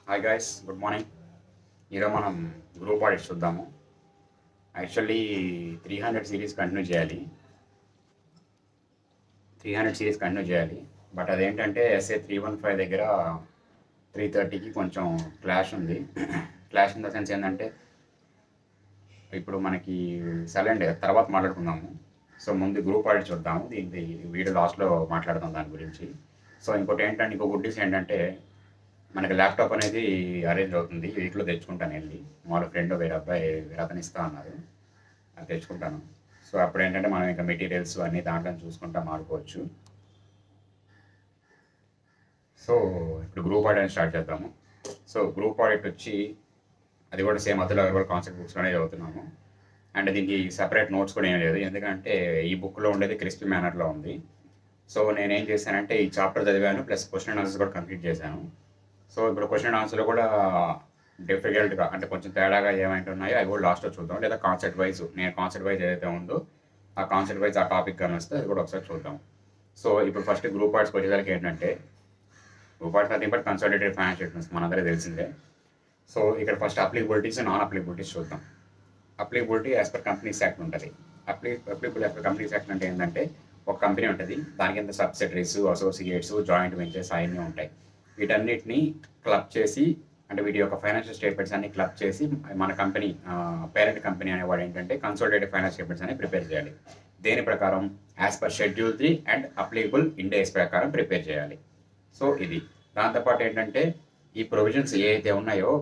Hi guys, good morning. ఈరోజు మనం group audit చూద్దాము. యాక్చువల్లీ 300 సిరీస్ కంటిన్యూ చేయాలి. 300 సిరీస్ కంటిన్యూ చేయాలి. బట్ అదేంటంటే SA 315 దగ్గర 330కి కొంచెం క్లాష్ ఉంది. క్లాష్ ఇన్ ద సెన్స్ ఏంటంటే ఇప్పుడు మనకి సైలెంట్ తర్వాత మాట్లాడుకుందాము. సో ముందు గ్రూప్ ఆడిట్ చూద్దాము. దీనికి వీడియో లాస్ట్లో మాట్లాడదాం దాని గురించి. సో ఇంకో గుడ్ న్యూస్ ఏంటంటే మనకి ల్యాప్టాప్ అనేది అరేంజ్ అవుతుంది. వీక్లో తెచ్చుకుంటాను వెళ్ళి. వాళ్ళ ఫ్రెండ్ వేరే అతను ఇస్తా అన్నారు, అది తెచ్చుకుంటాను. సో అప్పుడు ఏంటంటే మనం ఇంకా మెటీరియల్స్ అన్నీ దాంట్లో చూసుకుంటా మాడుకోవచ్చు. సో ఇప్పుడు గ్రూప్ ఆడిట్ స్టార్ట్ చేద్దాము. సో గ్రూప్ ఆడిట్ వచ్చి అది కూడా సేమ్ అతుల్ అగర్వాల్ కాన్సెప్ట్ బుక్స్లోనే చదువుతున్నాము. అండ్ దీనికి సపరేట్ నోట్స్ కూడా ఏం లేదు, ఎందుకంటే ఈ బుక్లో ఉండేది క్రిస్పీ మేనర్లో ఉంది. సో నేనేం చేశానంటే ఈ చాప్టర్ చదివాను, ప్లస్ క్వశ్చన్ అండ్ ఆన్సర్స్ కూడా కంప్లీట్ చేశాను. సో ఇప్పుడు క్వశ్చన్ అండ్ ఆన్సర్లో కూడా డిఫికల్ట్గా అంటే కొంచెం తేడాగా ఏమైతే ఉన్నాయో అవి కూడా లాస్ట్లో చూద్దాం. లేదా కాన్సెప్ట్ వైజ్ నేను కాన్సెప్ట్ వైజ్ ఏదైతే ఉందో ఆ కాన్సెప్ట్ వైజ్ ఆ టాపిక్ కానీ వస్తే అది కూడా ఒకసారి చూద్దాం. సో ఇప్పుడు ఫస్ట్ గ్రూప్ ఆర్ట్స్కి వచ్చేసరికి ఏంటంటే group arts nothing but consolidated financial statements మనందరికీ తెలిసిందే. సో ఇక్కడ ఫస్ట్ అప్లికబిలిటీస్, నాన్ అప్లికబిలిటీస్ చూద్దాం. Applicability as per companies act ఉంటుంది. Applicable as per companies act అంటే ఏంటంటే ఒక కంపెనీ ఉంటుంది, దాని కింద సబ్సిడరీస్, అసోసియేట్స్, జాయింట్ వెంచర్స్ అవన్నీ ఉంటాయి. వీటన్నిటిని క్లబ్ చేసి అంటే వీటి యొక్క ఫైనాన్షియల్ స్టేట్మెంట్స్ అన్ని క్లబ్ చేసి మన కంపెనీ పేరెంట్ కంపెనీ అనేవాడు ఏంటంటే కన్సాలిడేటెడ్ ఫైనాన్షియల్ స్టేట్మెంట్స్ అని ప్రిపేర్ చేయాలి. దేని ప్రకారం? As per schedule 3 and applicable Ind AS ప్రకారం ప్రిపేర్ చేయాలి. సో ఇది దాంతోపాటు ఏంటంటే ఈ ప్రొవిజన్స్ ఏవైతే ఉన్నాయో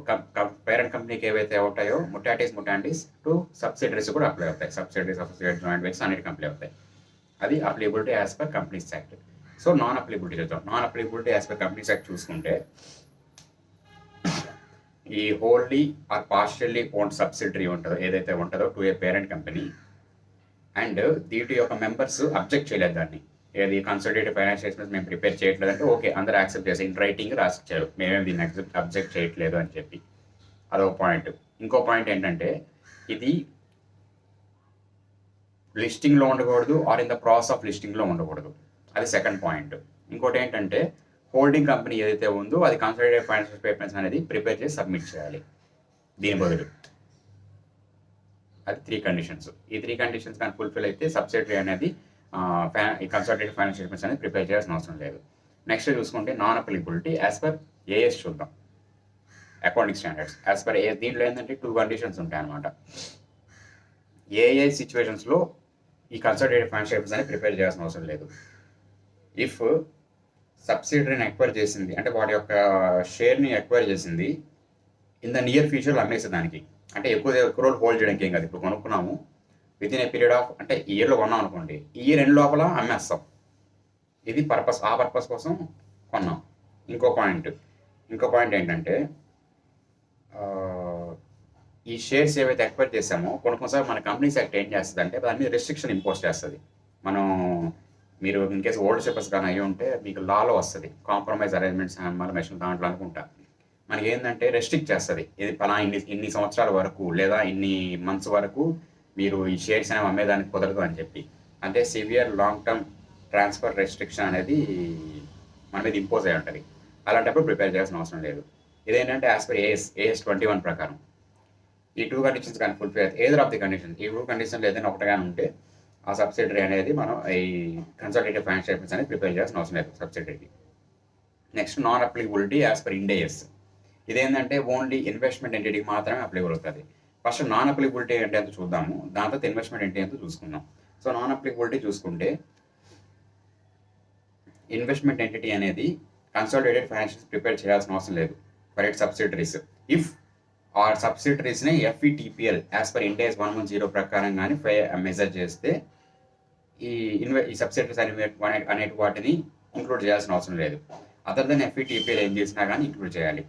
పేరెంట్ కంపెనీకి ఏవైతే ఉంటాయో ముటాండిస్ టు సబ్సిడరీస్ కూడా అప్లై అవుతాయి. సబ్సిడరీస్, అసోసియేట్, జాయింట్ వెంచర్స్ అన్నిటికీ అప్లై అవుతాయి. అది applicability as per companies act. So non applicability చూద్దాం. Non applicability as per companies act చూసుకుంటే ఈ wholly or partially owned subsidiary ఉంటుందో ఏదైతే ఉంటుందో to a parent company and దీటి యొక్క మెంబర్స్ అబ్జెక్ట్ చేయలేదు దాన్ని, ఏది కన్సల్టేటివ్ ఫైనాన్షియల్ స్టేట్మెంట్స్ మేము ప్రిపేర్ చేయట్లేదు అంటే ఓకే అందరూ యాక్సెప్ట్ చేసి ఇన్ రైటింగ్ రాసిచ్చారు మేమేమి దీన్ని అబ్జెక్ట్ చేయట్లేదు అని చెప్పి. అదొక పాయింట్. ఇంకో పాయింట్ ఏంటంటే ఇది లిస్టింగ్లో ఉండకూడదు or in the process of లిస్టింగ్లో ఉండకూడదు, అది సెకండ్ పాయింట్. ఇంకోటి ఏంటంటే హోల్డింగ్ కంపెనీ ఏదైతే ఉందో అది కన్సాలిడేటెడ్ ఫైనాన్షియల్ స్టేట్మెంట్స్ అనేది ప్రిపేర్ చేసి సబ్మిట్ చేయాలి దీని బదులు. అది 3 కండిషన్స్. ఈ 3 కండిషన్స్ కానీ ఫుల్ఫిల్ అయితే సబ్సిడరీ అనేది కన్సాలిడేటెడ్ ఫైనాన్షియల్ స్టేట్మెంట్స్ అనేది ప్రిపేర్ చేయాల్సిన అవసరం లేదు. నెక్స్ట్ చూసుకుంటే non applicability as per AS చూద్దాం, accounting standards. As per AS దీంట్లో ఏంటంటే 2 కండిషన్స్ ఉంటాయి అనమాట. ఏ సిచ్యువేషన్స్లో ఈ కన్సాలిడేటెడ్ ఫైనాన్షియల్ స్టేట్మెంట్స్ అనేది ప్రిపేర్ చేయాల్సిన అవసరం లేదు. ఇఫ్ సబ్సిడరీని ఎక్వైర్ చేసింది అంటే వాటి యొక్క షేర్ని ఎక్వైర్ చేసింది ఇన్ ద నియర్ ఫ్యూచర్లో అమ్మేసే దానికి, అంటే ఎక్కువ రోజులు హోల్డ్ చేయడానికి ఏం కాదు. ఇప్పుడు కొనుక్కున్నాము within a period of అంటే ఇయర్లో కొన్నాం అనుకోండి, ఈ ఇయర్ ఎండ్ లోపల అమ్మేస్తాం. ఇది పర్పస్, ఆ పర్పస్ కోసం కొన్నాం. ఇంకో పాయింట్ ఏంటంటే ఈ షేర్స్ ఏవైతే ఎక్వైర్ చేసామో కొన్నిసార్లు మన కంపెనీస్ యాక్ట్ ఏం చేస్తుంది అంటే దాని మీద రెస్ట్రిక్షన్ ఇంపోజ్ చేస్తుంది. మీరు ఇన్ కేసు ఓల్డ్ పేపర్స్ కానీ అయ్యి ఉంటే మీకు లాలో వస్తుంది, కాంప్రమైజ్ అరేంజ్మెంట్స్ మెషిన్ దాంట్లో అనుకుంటా. మనకి ఏంటంటే రెస్ట్రిక్ట్ చేస్తుంది, ఇది పలా ఇన్ని సంవత్సరాల వరకు లేదా ఇన్ని మంత్స్ వరకు మీరు ఈ షేర్స్ అనేవి అమ్మేదానికి కుదరదు అని చెప్పి. అంటే severe long term transfer restriction అనేది మన మీద ఇంపోజ్ అయి ఉంటుంది. అలాంటప్పుడు ప్రిపేర్ చేయాల్సిన అవసరం లేదు. ఇదేంటంటే యాజ్ పర్ AS 21 ప్రకారం ఈ 2 కండిషన్స్ కానీ ఫుల్ఫిల్ అయితే ఏదర్ ఆఫ్ ది కండిషన్, ఈ 2 కండిషన్లు ఏదైనా ఒకటిగానే ఉంటే ఆ సబ్సిడరీ అనేది మనం ఈ కన్సల్టేటివ్ ఫైనాన్షియల్ స్టేట్మెంట్స్ అనేది ప్రిపేర్ చేయాల్సిన అవసరం లేదు సబ్సిడరీకి. Next non applicability as per Ind AS. ఇదేంటంటే ఓన్లీ ఇన్వెస్ట్మెంట్ ఎంటిటీకి మాత్రమే అప్లికబుల్ అవుతుంది. ఫస్ట్ నాన్ అప్లికబిలిటీ అంటే ఎంత చూద్దాము, దాని తర్వాత ఇన్వెస్ట్మెంట్ ఎంటిటీ ఎంత చూసుకుందాం. సో నాన్ అప్లికబిలిటీ చూసుకుంటే ఇన్వెస్ట్మెంట్ ఎంటిటీ అనేది కన్సాలిడేటెడ్ ఫైనాన్షియల్స్ ప్రిపేర్ చేయాల్సిన అవసరం లేదు ఫర్ ఇట్ సబ్సిడరీస్. ఇఫ్ ఆ సబ్సిడరీస్ని FVTPL as per Ind AS 110 ప్రకారం కానీ మెజర్ చేస్తే ఈ సబ్సిడరీస్ అనే వాటిని ఇంక్లూడ్ చేయాల్సిన అవసరం లేదు. అదర్ దెన్ FVTPL ఏం చేసినా కానీ ఇంక్లూడ్ చేయాలి.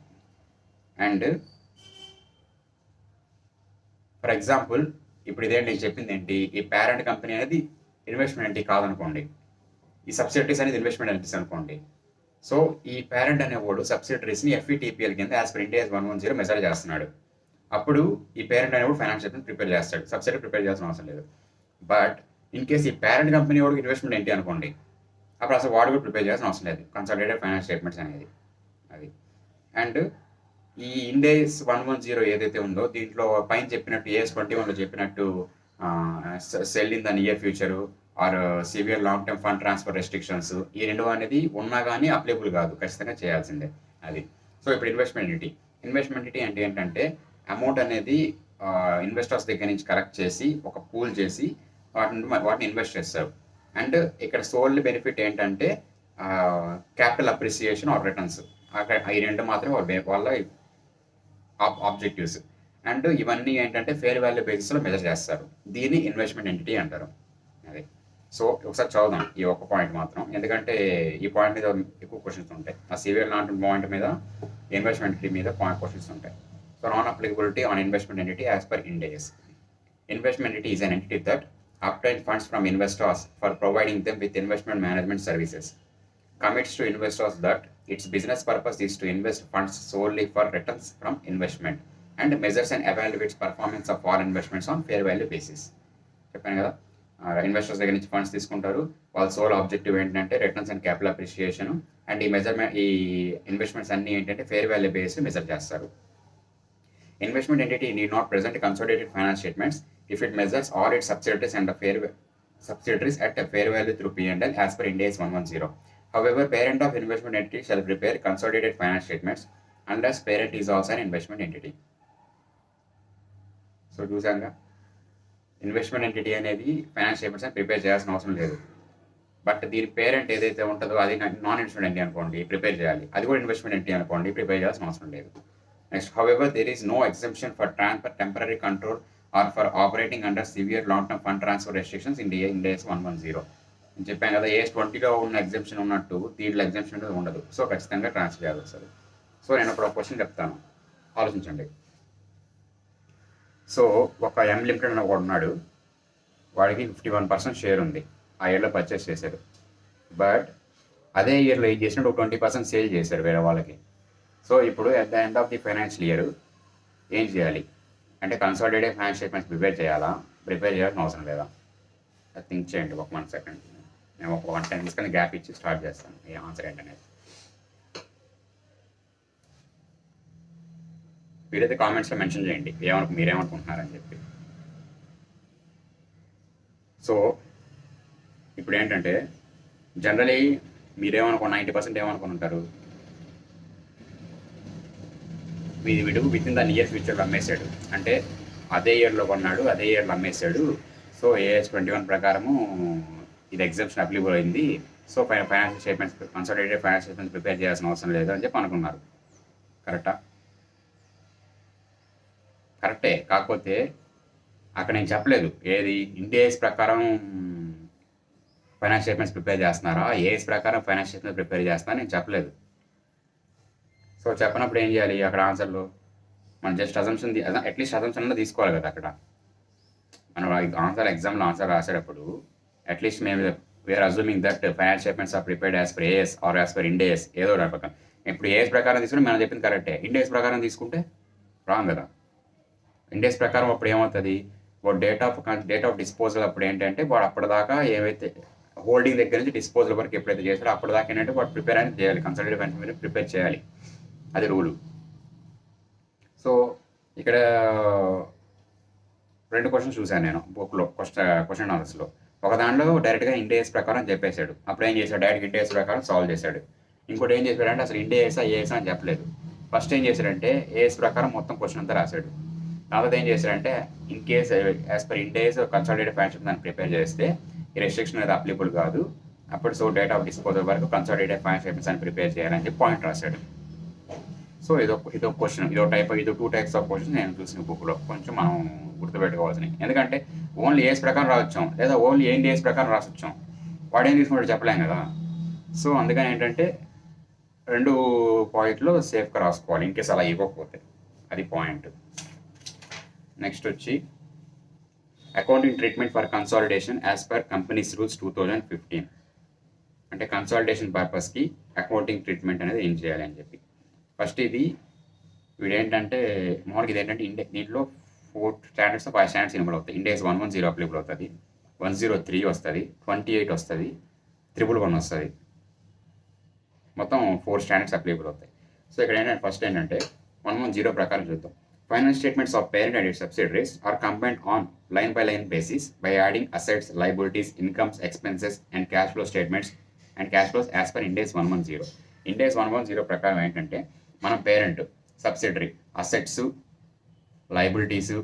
అండ్ ఫర్ ఎగ్జాంపుల్ ఇప్పుడు ఇదేంటి నేను చెప్పింది ఏంటి, ఈ పేరెంట్ కంపెనీ అనేది ఇన్వెస్ట్మెంట్ ఎంటిటీ కాదనుకోండి, ఈ సబ్సిడరీస్ అనేది ఇన్వెస్ట్మెంట్ ఎంటిటీస్ అనుకోండి. సో ఈ పేరెంట్ అనేవాడు సబ్సిడరీస్ని FVTPL కింద as per Ind AS 110 measure చేస్తున్నాడు. అప్పుడు ఈ పేరెంట్ అనేవాడు ఫైనాన్షియల్ స్టేట్మెంట్ ప్రిపేర్ చేస్తాడు, సబ్సిడరీ ప్రిపేర్ చేయాల్సిన అవసరం లేదు. బట్ ఇన్ కేసు ఈ పేరెంట్ కంపెనీ వాడికి ఇన్వెస్ట్మెంట్ ఏంటి అనుకోండి, అప్పుడు అసలు వాడు కూడా ప్రిపేర్ చేయాల్సిన అవసరం లేదు కన్సాలిడేటెడ్ ఫైనాన్షియల్ స్టేట్మెంట్స్ అనేది. అది అండ్ ఈ ఇండేస్ 110 ఏదైతే ఉందో దీంట్లో పైన చెప్పినట్టు AS21లో చెప్పినట్టు sell in the near future or severe long term fund transfer restrictions ఈ రెండు అనేది ఉన్నా కానీ అప్లికబుల్ కాదు, ఖచ్చితంగా చేయాల్సిందే అది. సో ఇప్పుడు ఇన్వెస్ట్మెంట్ అంటే ఏంటంటే అమౌంట్ అనేది ఇన్వెస్టర్స్ దగ్గర నుంచి కలెక్ట్ చేసి ఒక పూల్ చేసి వాటిని ఇన్వెస్ట్ చేస్తారు. అండ్ ఇక్కడ సోల్ బెనిఫిట్ ఏంటంటే క్యాపిటల్ అప్రిసియేషన్ ఆర్ రిటర్న్స్, ఈ రెండు మాత్రమే వాళ్ళ ఆబ్జెక్టివ్స్. అండ్ ఇవన్నీ ఏంటంటే ఫేర్ వాల్యూ బేసిస్లో మెజర్ చేస్తారు. దీన్ని ఇన్వెస్ట్మెంట్ ఎంటిటీ అంటారు. అది. సో ఒకసారి చదువుదాం ఈ ఒక్క పాయింట్ మాత్రం, ఎందుకంటే ఈ పాయింట్ మీద ఎక్కువ క్వశ్చన్స్ ఉంటాయి. ఆ సివియర్ లాంటి పాయింట్ మీద ఇన్వెస్ట్మెంట్ ఎంటిటీ మీద క్వశ్చన్స్ ఉంటాయి. So non applicability on investment entity as per Ind AS. Investment entity is an entity that obtains funds from investors for providing them with investment management services, commits to investors that its business purpose is to invest funds solely for returns from investment, and measures and evaluates performance of all investments on fair value basis. చెప్పాను కదా, investors దగ్గర నుంచి funds తీసుకుంటారు, వాళ్ళ soul objective ఏంటంటే returns and capital appreciation. And ఈ investments అన్నీ ఏంటంటే ఫేర్ వాల్యూ బేస్ మెజర్ చేస్తారు. Investment entity need not present consolidated financial statements if it measures all its subsidiaries at a fair value through P&L as per Ind AS 110. However, parent of investment entity shall prepare consolidated financial statements unless parent is also an investment entity. So చూసాక investment entity అనేది financial statements అని prepare చేయాల్సిన అవసరం లేదు. But దీని parent ఏదైతే ఉంటుందో అది నాన్ ఇన్వెస్ట్మెంట్ ఎంటిటీ అనుకోండి ప్రిపేర్ చేయాలి, అది కూడా ఇన్వెస్ట్మెంట్ ఎంటిటీ అనుకోండి ప్రిపేర్ చేయాల్సిన అవసరం లేదు. Next, however, there is no exemption for temporary control or for operating under severe long-term fund transfer restrictions in Ind AS 110. నేను చెప్పాను కదా, AS20లో ఉన్న ఎగ్జామ్షన్ ఉన్నట్టు దీంట్లో ఎగ్జామ్షన్ అనేది ఉండదు. సో ఖచ్చితంగా ట్రాన్స్ఫర్ చేయాల్సి వస్తుంది. సో నేను ఇప్పుడు ఒక క్వశ్చన్ చెప్తాను, ఆలోచించండి. సో ఒక M Limited అని ఒకడు ఉన్నాడు, వాడికి 51% షేర్ ఉంది, ఆ ఇయర్లో పర్చేస్ చేశాడు. బట్ అదే ఇయర్లో ఏం చేసినట్టు ఒక 20% సేల్ చేశారు వేరే వాళ్ళకి. సో ఇప్పుడు at the end of the financial year ఏం చేయాలి అంటే కన్సాలిడేటెడ్ ఫైనాన్షియల్ స్టేట్మెంట్స్ ప్రిపేర్ చేయాల్సిన అవసరం లేదా? థింక్ చేయండి ఒక 1 సెకండ్. నేను ఒక 1 10 తీసుకొని గ్యాప్ ఇచ్చి స్టార్ట్ చేస్తాను ఈ ఆన్సర్ ఏంటనేది. వీరైతే కామెంట్స్లో మెన్షన్ చేయండి మీరేమనుకుంటున్నారని చెప్పి. సో ఇప్పుడు ఏంటంటే జనరలీ మీరేమనుకున్న 90% ఏమనుకుని ఉంటారు, వీడు విత్ ఇన్ ద నియర్ ఫ్యూచర్లో అమ్మేశాడు, అంటే అదే ఇయర్లో కొన్నాడు అదే ఇయర్లో అమ్మేశాడు. సో AS21 ప్రకారము ఇది ఎగ్జామ్షన్ అప్లికబుల్ అయింది. So financial statements consolidated financial statements prepare చేయాల్సిన అవసరం లేదు అని చెప్పి అనుకున్నారు. కరెక్టా? కరెక్టే. కాకపోతే అక్కడ నేను చెప్పలేదు ఏది Ind AS ప్రకారం ఫైనాన్షియల్ స్టేట్మెంట్స్ ప్రిపేర్ చేస్తున్నారా, AS ప్రకారం ఫైనాన్షియల్ స్టేట్మెంట్స్ ప్రిపేర్ చేస్తున్నారా నేను చెప్పలేదు. సో చెప్పినప్పుడు ఏం చేయాలి అక్కడ ఆన్సర్లో? మనం జస్ట్ అజంప్షన్ అట్లీస్ట్ అజంప్షన్లో తీసుకోవాలి కదా. అక్కడ మనం ఎగ్జామ్లో ఆన్సర్ రాసేటప్పుడు అట్లీస్ట్ మేము we're assuming that financial statements are prepared as per AS or as per Ind AS ఏదో ప్రకారం. ఇప్పుడు AS ప్రకారం తీసుకుంటే మనం చెప్పింది కరెక్టే, Ind AS ప్రకారం తీసుకుంటే రాంగ్ కదా. Ind AS ప్రకారం అప్పుడు ఏమవుతుంది, వాడు డేట్ ఆఫ్ డిస్పోజల్ అప్పుడు ఏంటంటే వాడు అప్పటిదాకా ఏవైతే హోల్డింగ్ దగ్గర నుంచి డిస్పోజల్ వరకు ఎప్పుడైతే చేస్తారో అప్పటిదాకా ఏంటంటే వాడు ప్రిపేర్ అనేది చేయాలి, కన్సల్టేటివ్ ఫైనాన్షియల్ ప్రిపేర్ చేయాలి, అది రూలు. సో ఇక్కడ 2 క్వశ్చన్స్ చూశాను నేను బుక్లో క్వశ్చన్ ఆన్సర్స్లో. ఒక దాంట్లో డైరెక్ట్గా Ind AS ప్రకారం చెప్పేశాడు, అప్పుడు ఏం చేశాడు డైరెక్ట్ Ind AS ప్రకారం సాల్వ్ చేశాడు. ఇంకోటి ఏం చేశాడంటే అసలు Ind AS AS అని చెప్పలేదు. ఫస్ట్ ఏం చేశాడంటే AS ప్రకారం మొత్తం క్వశ్చన్ అంతా రాశాడు. తర్వాత ఏం చేశాడంటే in case as per Ind AS consolidated financial దాన్ని ప్రిపేర్ చేస్తే ఈ రెస్ట్రిక్షన్ అనేది అప్లికబుల్ కాదు, అప్పుడు సో డేట్ ఆఫ్ డిస్పోజల్ వరకు కన్సాలిడేటెడ్ ఫైనాన్షియల్ స్టేట్మెంట్స్ అని ప్రిపేర్ చేయాలని చెప్పి పాయింట్ రాశాడు. సో ఇదో క్వశ్చన్, ఇదో 2 టైప్స్ ఆఫ్ క్వశ్చన్స్ నేను చూసిన బుక్లో కొంచెం మనం గుర్తుపెట్టుకోవాల్సినవి. ఎందుకంటే ఓన్లీ AS ప్రకారం రావచ్చాం లేదా ఓన్లీ Ind AS ప్రకారం రాసొచ్చాం, వాడు ఏం తీసుకుంటాడు చెప్పలేం కదా. సో అందుకని ఏంటంటే 2 పాయింట్లు సేఫ్గా రాసుకోవాలి ఇన్ కేస్ అలా ఇవ్వకపోతే, అది పాయింట్. నెక్స్ట్ వచ్చి accounting treatment for consolidation as per companies rules 2015. అంటే కన్సాలిడేషన్ పర్పస్కి అకౌంటింగ్ ట్రీట్మెంట్ అనేది ఏం చేయాలి అని చెప్పి. ఫస్ట్ ఇది వీడేంటంటే మామూలుగా ఇదేంటంటే దీంట్లో 4 స్టాండర్డ్స్ 5 స్టాండర్డ్స్ ఇన్వాల్వ్ అవుతాయి. Ind AS 110 అప్లికబుల్ అవుతుంది, 103 వస్తుంది, 28 వస్తుంది, 111 వస్తుంది, మొత్తం 4 స్టాండర్డ్స్ అప్లికబుల్ అవుతాయి. సో ఇక్కడ ఏంటంటే ఫస్ట్ ఏంటంటే 110 ప్రకారం చూద్దాం. Finance statements of parent and its subsidiaries are combined on line by line basis by adding assets, liabilities, incomes, expenses and cash flow statements and cash flows as per Ind AS 110. Ind AS 110 ప్రకారం ఏంటంటే మనం parent, subsidiary, assets, liabilities,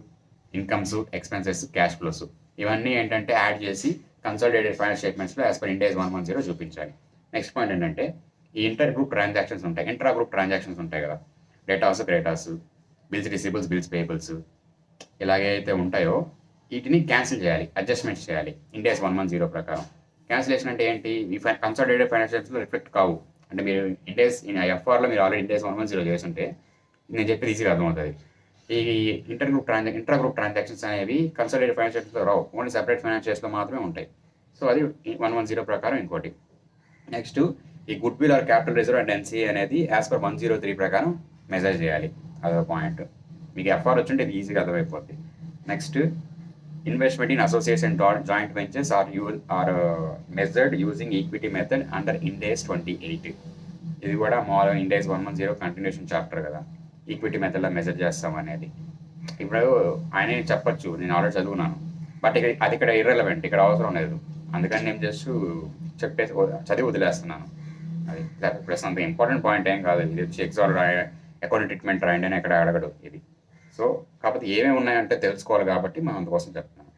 incomes, expenses, cash flows ఇవన్నీ ఏంటంటే add చేసి consolidated finance స్టేట్మెంట్స్లో as per Ind AS 110 చూపించాలి. Next point ఏంటంటే ఈ ఇంటర్ గ్రూప్ ట్రాన్సాక్షన్స్ ఉంటాయి, ఇంట్రా గ్రూప్ ట్రాన్సాక్షన్స్ ఉంటాయి కదా, debtors, creditors, bills receivables, bills payables ఇలాగైతే ఉంటాయో వీటిని క్యాన్సిల్ చేయాలి, అడ్జస్ట్మెంట్స్ చేయాలి ఇండెక్స్ 110 ప్రకారం. క్యాన్సిలేషన్ అంటే ఏంటి? ఈ కన్సాలిడేటెడ్ ఫైనాన్షియల్స్లో రిఫ్లెక్ట్ కావు. అంటే మీరు ఇండెక్స్ ఎఫ్ఆర్లో మీరు ఆల్రెడీ ఇండెక్స్ 110 చేస్తుంటే నేను చెప్పేది ఈజీగా అర్థమవుతుంది. ఈ ఇంట్రా గ్రూప్ ట్రాన్సాక్షన్స్ అనేవి కన్సాలిడేటెడ్ ఫైనాన్షియల్స్లో రావు, ఓన్లీ సెపరేట్ ఫైనాన్షియల్స్లో మాత్రమే ఉంటాయి. సో అది 110 ప్రకారం ఇంకోటి. నెక్స్ట్ ఈ good will or capital reserve and NCA అనేది యాజ్ పర్ 103 ప్రకారం మెజర్ చేయాలి. అదొక పాయింట్. మీకు ఎఫ్ఆర్ వచ్చింటే ఇది ఈజీగా అర్థమైపోద్ది. Next investment in associates and joint ventures are measured using equity method under Ind AS 28. ఇది కూడా మామూలుగా ఇండెక్స్ 110 కంటిన్యూషన్ చాప్టర్ కదా, ఈక్విటీ మెథడ్లో మెజర్ చేస్తాం అనేది. ఇప్పుడు ఆయన చెప్పచ్చు, నేను ఆల్రెడీ చదువున్నాను, బట్ అది ఇక్కడ ఇర్రెలవెంట్, ఇక్కడ అవసరం లేదు. అందుకని నేను జస్ట్ చెప్పేసి చదివి వదిలేస్తున్నాను. అది ప్లస్ అంత ఇంపార్టెంట్ పాయింట్ ఏం కాదు. ఇది వచ్చి ఎగ్జామ్ అకౌంట్ ట్రీట్మెంట్ రాయండి అని ఎక్కడ అడగడు ఇది. సో కాకపోతే ఏమేమి ఉన్నాయంటే తెలుసుకోవాలి కాబట్టి మనం అందుకోసం చెప్తున్నాను.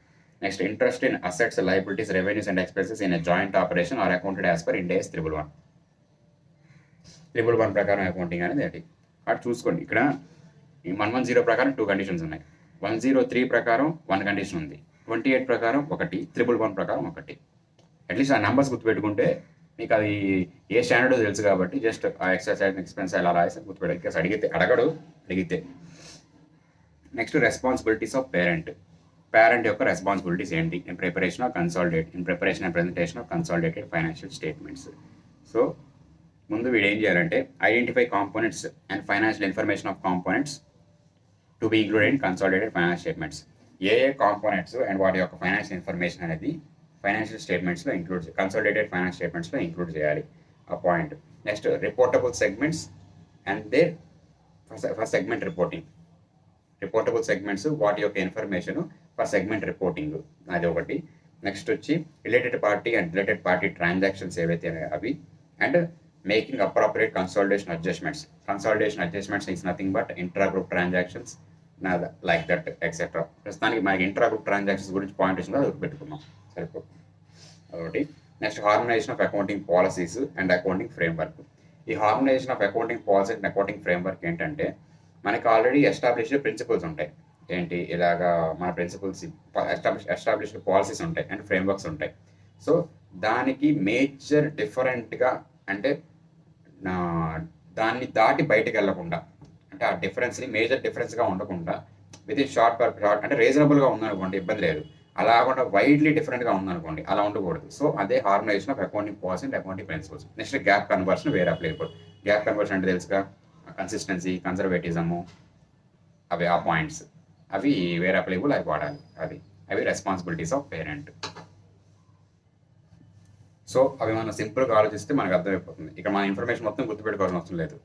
Next interest in assets, liabilities, revenues and expenses in a joint operation are accounted as per index 111 ప్రకారం అకౌంటింగ్ అనేది అది అటు చూసుకోండి. ఇక్కడ 110 ప్రకారం 2 కండిషన్స్ ఉన్నాయి, 103 ప్రకారం 1 కండిషన్ ఉంది, 28 ప్రకారం 1, 111 ప్రకారం 1. అట్లీస్ట్ ఆ నెంబర్స్ గుర్తుపెట్టుకుంటే మీకు అది ఏ స్టాండర్డో తెలుసు కాబట్టి జస్ట్ ఆ ఎక్సర్సైజ్ ఎక్స్పెన్స్ ఎలా రాసి గుర్తుపెట్టాలి. అడిగితే నెక్స్ట్ రెస్పాన్సిబిలిటీస్ ఆఫ్ పేరెంట్ యొక్క రెస్పాన్సిబిలిటీస్ ఏంటి? In preparation and presentation of consolidated financial statements. So ముందు వీడు ఏం చేయాలంటే identify components and financial information of components to be included in consolidated finance statements. ఏ కాంపోనెంట్స్ అండ్ వాటి యొక్క ఫైనాన్షియల్ ఇన్ఫర్మేషన్ అనేది ఫైనాన్షియల్ స్టేట్మెంట్స్లో కన్సాలిడేటెడ్ ఫైనాన్స్ స్టేట్మెంట్స్లో ఇంక్లూడ్ చేయాలి. ఆ point. Next reportable segments and therefore segment reportable segments వాటి యొక్క ఇన్ఫర్మేషన్ ఫర్ సెగ్మెంట్ రిపోర్టింగ్, అది ఒకటి. నెక్స్ట్ వచ్చి రిలేటెడ్ పార్టీ ట్రాన్సాక్షన్స్ ఏవైతే అవి, and making appropriate consolidation adjustments is nothing but intra group transactions like that etcetera. ప్రస్తుతానికి మనకి intra group transactions గురించి పాయింట్ వచ్చిందో అది పెట్టుకున్నాం, సరిపోతుంది అదొకటి. Next harmonisation of accounting policies and accounting framework. ఈ harmonisation of accounting policy and accounting framework ఏంటంటే మనకి ఆల్రెడీ ఎస్టాబ్లిష్డ్ ప్రిన్సిపల్స్ ఉంటాయి. ఏంటి ఇలాగా మన ప్రిన్సిపల్స్ ఎస్టాబ్లిష్డ్ పాలసీస్ ఉంటాయి అండ్ ఫ్రేమ్వర్క్స్ ఉంటాయి. సో దానికి మేజర్ డిఫరెంట్గా అంటే దాన్ని దాటి బయటకు వెళ్ళకుండా, అంటే ఆ డిఫరెన్స్ని మేజర్ డిఫరెన్స్గా ఉండకుండా విత్ ఇన్ షార్ట్ అంటే రీజనబుల్గా ఉందనుకోండి ఇబ్బంది లేదు, అలా కాకుండా వైడ్లీ డిఫరెంట్గా ఉందనుకోండి అలా ఉండకూడదు. సో అదే harmonisation of accounting policy and accounting principles. Next GAAP conversion where applicable. GAAP conversion అంటే తెలుసుగా, కన్సిస్టెన్సీ, కన్సర్వేటిజము, అవి ఆ పాయింట్స్ అవి వేర్ అప్లికబుల్ అవి వాడాలి. అవి రెస్పాన్సిబిలిటీస్ ఆఫ్ పేరెంట్. సో అవి మనం సింపుల్గా ఆలోచిస్తే మనకు అర్థమైపోతుంది. ఇక్కడ మన ఇన్ఫర్మేషన్ మొత్తం గుర్తుపెట్టుకోవాల్సిన అవసరం లేదు.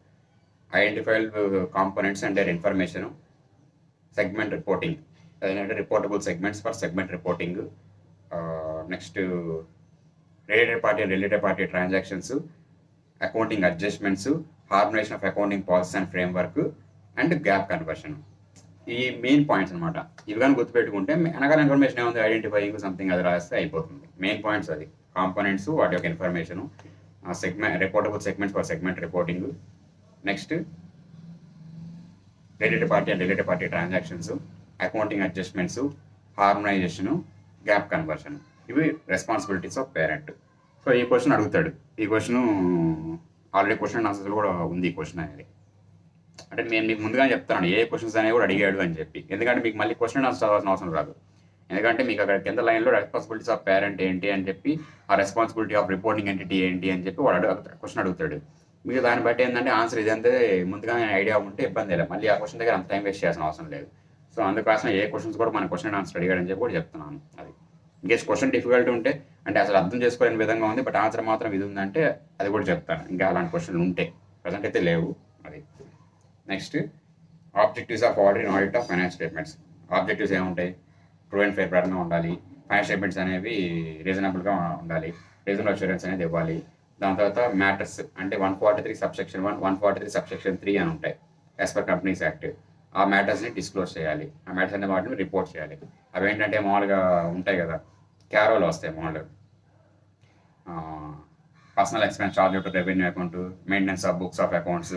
Identified components and their information, segment reporting, అదేంటంటే reportable segments for segment reporting, next related party transactions, accounting adjustments, harmonisation of accounting policy and framework, and GAAP conversion. ఈ మెయిన్ పాయింట్స్ అనమాట. ఇవి కానీ గుర్తుపెట్టుకుంటే వెనకాల ఇన్ఫర్మేషన్ ఏముంది, ఐడెంటిఫైయింగ్ సంథింగ్ అది రాస్తే అయిపోతుంది. మెయిన్ పాయింట్స్ అది కాంపోనెంట్స్, వాటి యొక్క information, reportable segments for segment reporting, next related party transactions, accounting adjustments, harmonisation, GAAP conversion. ఇవి రెస్పాన్సిబిలిటీస్ ఆఫ్ పేరెంట్. సో ఈ క్వశ్చన్ అడుగుతాడు. ఈ క్వశ్చన్ ఆల్రెడీ క్వశ్చన్ ఆన్సర్స్ కూడా ఉంది. ఈ క్వశ్చన్ అనేది అంటే నేను మీకు ముందుగానే చెప్తాను ఏ క్వశ్చన్స్ అనేవి కూడా అడిగాడు అని చెప్పి, ఎందుకంటే మీకు మళ్ళీ క్వశ్చన్ ఆన్సర్ చదవాల్సిన అవసరం రాదు. ఎందుకంటే మీకు అక్కడ కింద లైన్లో రెస్పాన్సిబిలిటీస్ ఆఫ్ పేరెంట్ ఏంటి అని చెప్పి, ఆ రెస్పాన్సిబిలిటీ ఆఫ్ రిపోర్టింగ్ ఎంటిటీ ఏంటి అని చెప్పి వాడు క్వశ్చన్ అడుగుతాడు. మీకు దాన్ని బట్టి ఏంటంటే ఆన్సర్ ఇదంతే ముందుగానే ఐడియా ఉంటే ఇబ్బంది లేదు, మళ్ళీ ఆ క్వశ్చన్ దగ్గర అంత టైం వేస్ట్ చేయాల్సిన అవసరం లేదు. సో అందుకోసం ఏ క్వశ్చన్స్ కూడా మన క్వశ్చన్ ఆన్సర్ అడిగాడని చెప్పి కూడా చెప్తున్నాను. అది ఇంకేస్ క్వశ్చన్ డిఫికల్టీ ఉంటే అంటే అసలు అర్థం చేసుకోలేని విధంగా ఉంది బట్ ఆన్సర్ మాత్రం ఇది ఉందంటే అది కూడా చెప్తాను. ఇంకా అలాంటి క్వశ్చన్లు ఉంటే ప్రజెంట్ అయితే లేవు. అది next objectives of audit and audit of finance statements. Objectives ఏముంటాయి? ట్రూ అండ్ ఫేర్ ప్రకారంగా ఉండాలి, ఫైనాన్స్ స్టేట్మెంట్స్ అనేవి రీజనబుల్గా ఉండాలి, రీజనబుల్ అష్యూరెన్స్ అనేది ఇవ్వాలి. దాని తర్వాత మ్యాటర్స్ అంటే 143 సబ్సెక్షన్ 1, 143 సబ్సెక్షన్ 3 అని ఉంటాయి యాజ్ పర్ కంపెనీస్ యాక్ట్. ఆ మ్యాటర్స్ని డిస్క్లోజ్ చేయాలి, ఆ మ్యాటర్స్ అనే వాటిని రిపోర్ట్ చేయాలి. అవి ఏంటంటే మామూలుగా ఉంటాయి కదా, క్యారోలో వస్తాయి మామూలుగా. Personal expense charge to revenue account, maintenance of books of accounts,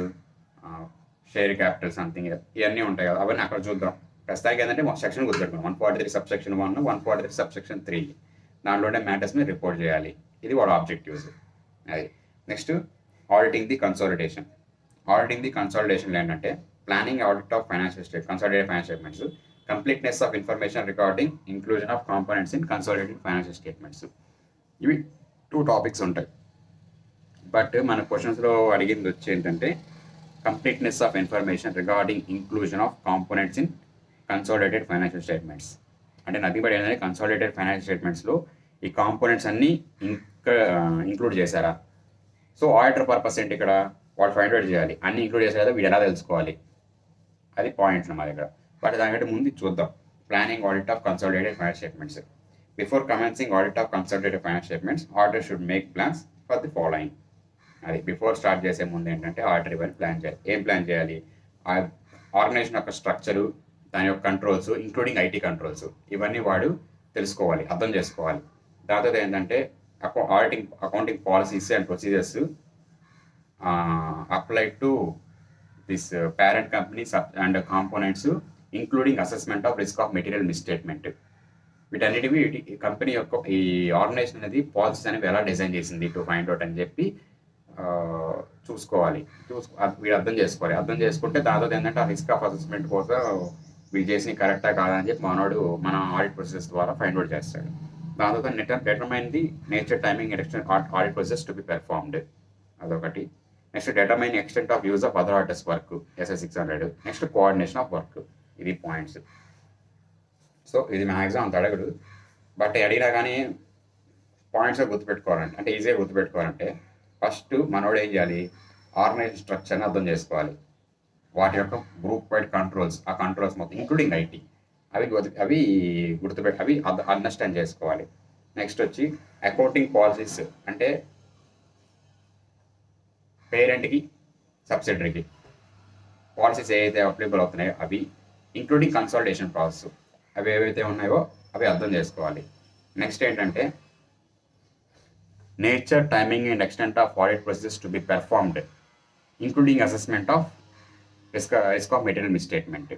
share capital something, ఇవన్నీ ఉంటాయి కదా, అవన్నీ అక్కడ చూద్దాం. ప్రస్తుతానికి ఏంటంటే సెక్షన్ గుర్తుపెట్టుకున్నాం, 143 సబ్సెక్షన్ 1, 143 సబ్సెక్షన్ 3. దాంట్లోనే మ్యాటర్స్ని రిపోర్ట్ చేయాలి. ఇది వాడు ఆబ్జెక్టివ్స్. అది next auditing the consolidation. Auditing the consolidation ఏంటంటే planning audit of financial consolidated financial statements, completeness of information recording inclusion of components in consolidated financial statements. ఇవి 2 టాపిక్స్ ఉంటాయి. But మన క్వశ్చన్స్లో అడిగింది వచ్చి ఏంటంటే completeness of information regarding inclusion of components in consolidated financial statements. అంటే nothing but ఏంటంటే consolidated financial స్టేట్మెంట్స్లో ఈ components అన్నీ ఇంక్లూడ్ చేశారా? సో ఆడిటర్ పర్పస్ ఏంటి ఇక్కడ? వాడు ఫైండ్ అవుట్ చేయాలి, అన్నీ ఇంక్లూడ్ చేశారు కదా, వీడు ఎలా తెలుసుకోవాలి? అది పాయింట్స్ మా దగ్గర. బట్ దానికంటే ముందు చూద్దాం planning audit of consolidated financial statements. Before commencing audit of consolidated financial statements, auditor should make plans for the following. అది బిఫోర్ స్టార్ట్ చేసే ముందు ఏంటంటే ఆడిటర్ ఇవన్నీ ప్లాన్ చేయాలి. ఏం ప్లాన్ చేయాలి? ఆ ఆర్గనైజేషన్ యొక్క స్ట్రక్చరు, దాని యొక్క కంట్రోల్స్, ఇంక్లూడింగ్ ఐటీ కంట్రోల్స్, ఇవన్నీ వాడు తెలుసుకోవాలి, అర్థం చేసుకోవాలి. దాంతో ఏంటంటే accounting policies and procedures apply to this parent companies and components including assessment of risk of material misstatement. వీటన్నిటివి కంపెనీ యొక్క ఈ ఆర్గనైజేషన్ అనేది పాలసీస్ అనేవి ఎలా డిజైన్ చేసింది టు ఫైండ్ అవుట్ అని చెప్పి చూసుకోవాలి. వీడు అర్థం చేసుకోవాలి. అర్థం చేసుకుంటే దాంతో ఏంటంటే ఆ రిస్క్ ఆఫ్ అసెస్మెంట్ కోసం వీళ్ళు చేసిన కరెక్టా కాదని చెప్పి మన ఆడిట్ ప్రొసెస్ ద్వారా ఫైండ్ అవుట్ చేస్తాడు. దాంతో determine the nature, timing, extent audit process to be performed. అదొకటి. Next determine extent of use of other auditors work, SS 600. Next coordination of work. ఇది పాయింట్స్. సో ఇది మ్యాక్సిమం అంత అడగడు, but అడిగినా కానీ పాయింట్స్గా గుర్తుపెట్టుకోవాలంటే, అంటే ఈజీగా గుర్తుపెట్టుకోవాలంటే ఫస్ట్ మనోడు ఏం చేయాలి? ఆర్గనైజేషన్ స్ట్రక్చర్ని అర్థం చేసుకోవాలి, వాటి యొక్క గ్రూప్ వైడ్ కంట్రోల్స్, ఆ కంట్రోల్స్ మొత్తం ఇంక్లూడింగ్ ఐటీ, అవి అవి అండర్స్టాండ్ చేసుకోవాలి. నెక్స్ట్ వచ్చి అకౌంటింగ్ పాలసీస్, అంటే పేరెంట్కి సబ్సిడరీకి పాలసీస్ ఏవైతే అప్లికబుల్ అవుతున్నాయో అవి, ఇంక్లూడింగ్ కన్సాలిడేషన్ ప్రాసెస్, అవి ఏవైతే ఉన్నాయో అవి అర్థం చేసుకోవాలి. నెక్స్ట్ ఏంటంటే nature, timing and extent of audit process to be performed including assessment of risk of material misstatement.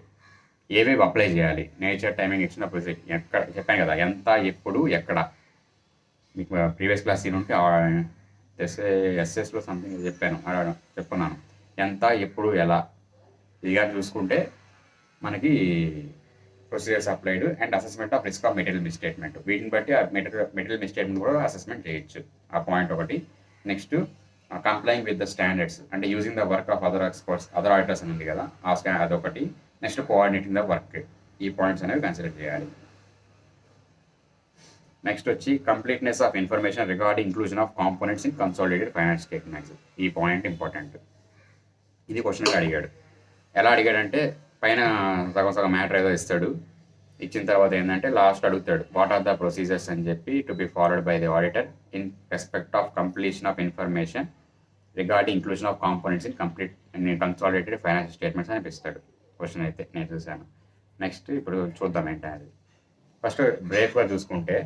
ఏవేవి అప్లై చేయాలి? Nature, timing, extent of process. ఎక్కడ చెప్పాను కదా, ఎంత, ఎప్పుడు, ఎక్కడ. మీకు ప్రీవియస్ క్లాస్ ఉంటే ఎస్ఎస్లో సంథింగ్ చెప్పుకున్నాను. ఎంత, ఎప్పుడు, ఎలా, ఇదిగా చూసుకుంటే మనకి procedures applied and assessment of risk of material misstatement, వీటిని బట్టి ఆ మెటీరియల్ మిస్స్టేట్మెంట్ కూడా అసెస్మెంట్ చేయొచ్చు. ఆ పాయింట్ ఒకటి. Next complying with the standards, అంటే using the work of other experts, other auditors అని ఉంది కదా, అదొకటి. Next coordinating the work. ఈ పాయింట్స్ అనేవి కన్సిడర్ చేయాలి. నెక్స్ట్ వచ్చి completeness of information regarding inclusion of components in consolidated finance statements. ఈ పాయింట్ ఇంపార్టెంట్. ఇది క్వశ్చన్గా అడిగాడు. ఎలా అడిగాడంటే పైన సగం మ్యాటర్ ఏదో ఇస్తాడు, ఇచ్చిన తర్వాత ఏంటంటే లాస్ట్ అడుగుతాడు వాట్ ఆర్ ద ప్రొసీజర్స్ అని చెప్పి to be followed by the auditor in respect of completion of information regarding inclusion of components in consolidated financial statements అని ఇస్తాడు క్వశ్చన్ అయితే, నేను చూశాను. నెక్స్ట్ ఇప్పుడు చూద్దాం ఏంటనేది. ఫస్ట్ బ్రీఫ్గా చూసుకుంటే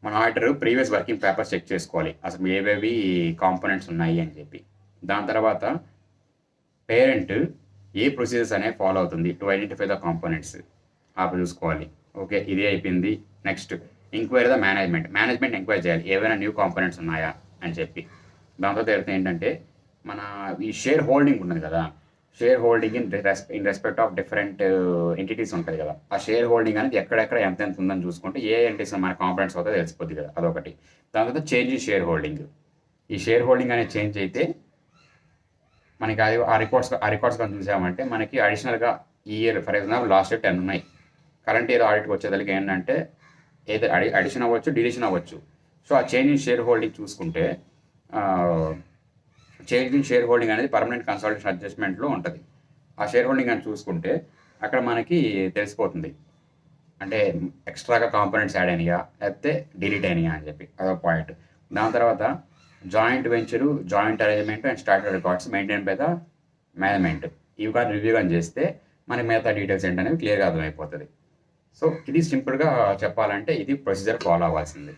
మన auditor previous working papers check చేసుకోవాలి, అసలు ఏవేవి కాంపోనెంట్స్ ఉన్నాయి అని చెప్పి. దాని తర్వాత పేరెంట్ ఏ ప్రొసీజర్స్ అనేవి ఫాలో అవుతుంది టు ఐడెంటిఫై ద కాంపోనెంట్స్, అవి చూసుకోవాలి. ఓకే, ఇది అయిపోయింది. Next enquiry the management enquiry చేయాలి, ఏవైనా న్యూ కాంపోనెంట్స్ ఉన్నాయా అని చెప్పి. దాంతో తెలిస్తే ఏంటంటే మన ఈ షేర్ హోల్డింగ్ ఉన్నది కదా, share holding in respect of different entities ఉంటుంది కదా, ఆ షేర్ హోల్డింగ్ అనేది ఎక్కడెక్కడ ఎంత ఉందని చూసుకుంటే ఏ ఎంటిటీస్ మన కాంపోనెంట్స్ అవుతుందో తెలిసిపోద్ది కదా, అదొకటి. దాని తర్వాత చేంజ్ ఈ షేర్ హోల్డింగ్. ఈ షేర్ హోల్డింగ్ అనేది చేంజ్ అయితే మనకి అది ఆ రికార్డ్స్ కానీ చూసామంటే మనకి అడిషనల్గా ఈ year for example last year 10 ఉన్నాయి, కరెంట్ ఇయర్ ఆడిట్కి వచ్చేదానికి ఏంటంటే ఏదో అడిషన్ అవ్వచ్చు, డిలీషన్ అవ్వచ్చు. సో ఆ చేంజ్ ఇన్ షేర్ హోల్డింగ్ చూసుకుంటే చేంజ్ ఇన్ షేర్ హోల్డింగ్ అనేది పర్మనెంట్ కన్సాలిడేషన్ అడ్జస్ట్మెంట్లో ఉంటుంది. ఆ షేర్ హోల్డింగ్ అని చూసుకుంటే అక్కడ మనకి తెలిసిపోతుంది. అంటే ఎక్స్ట్రాగా కాంపోనెంట్స్ యాడ్ అయినాయా లేకపోతే డిలీట్ అయినాయా అని చెప్పి అదొక పాయింట్. దాని తర్వాత joint venture, joint arrangement and started records maintain by the management. ఇవి కానీ రివ్యూ కానీ చేస్తే మనకి మిగతా డీటెయిల్స్ ఏంటనేవి క్లియర్గా అర్థమైపోతుంది. సో ఇది సింపుల్గా చెప్పాలంటే ఇది ప్రొసీజర్ ఫాలో అవ్వాల్సింది.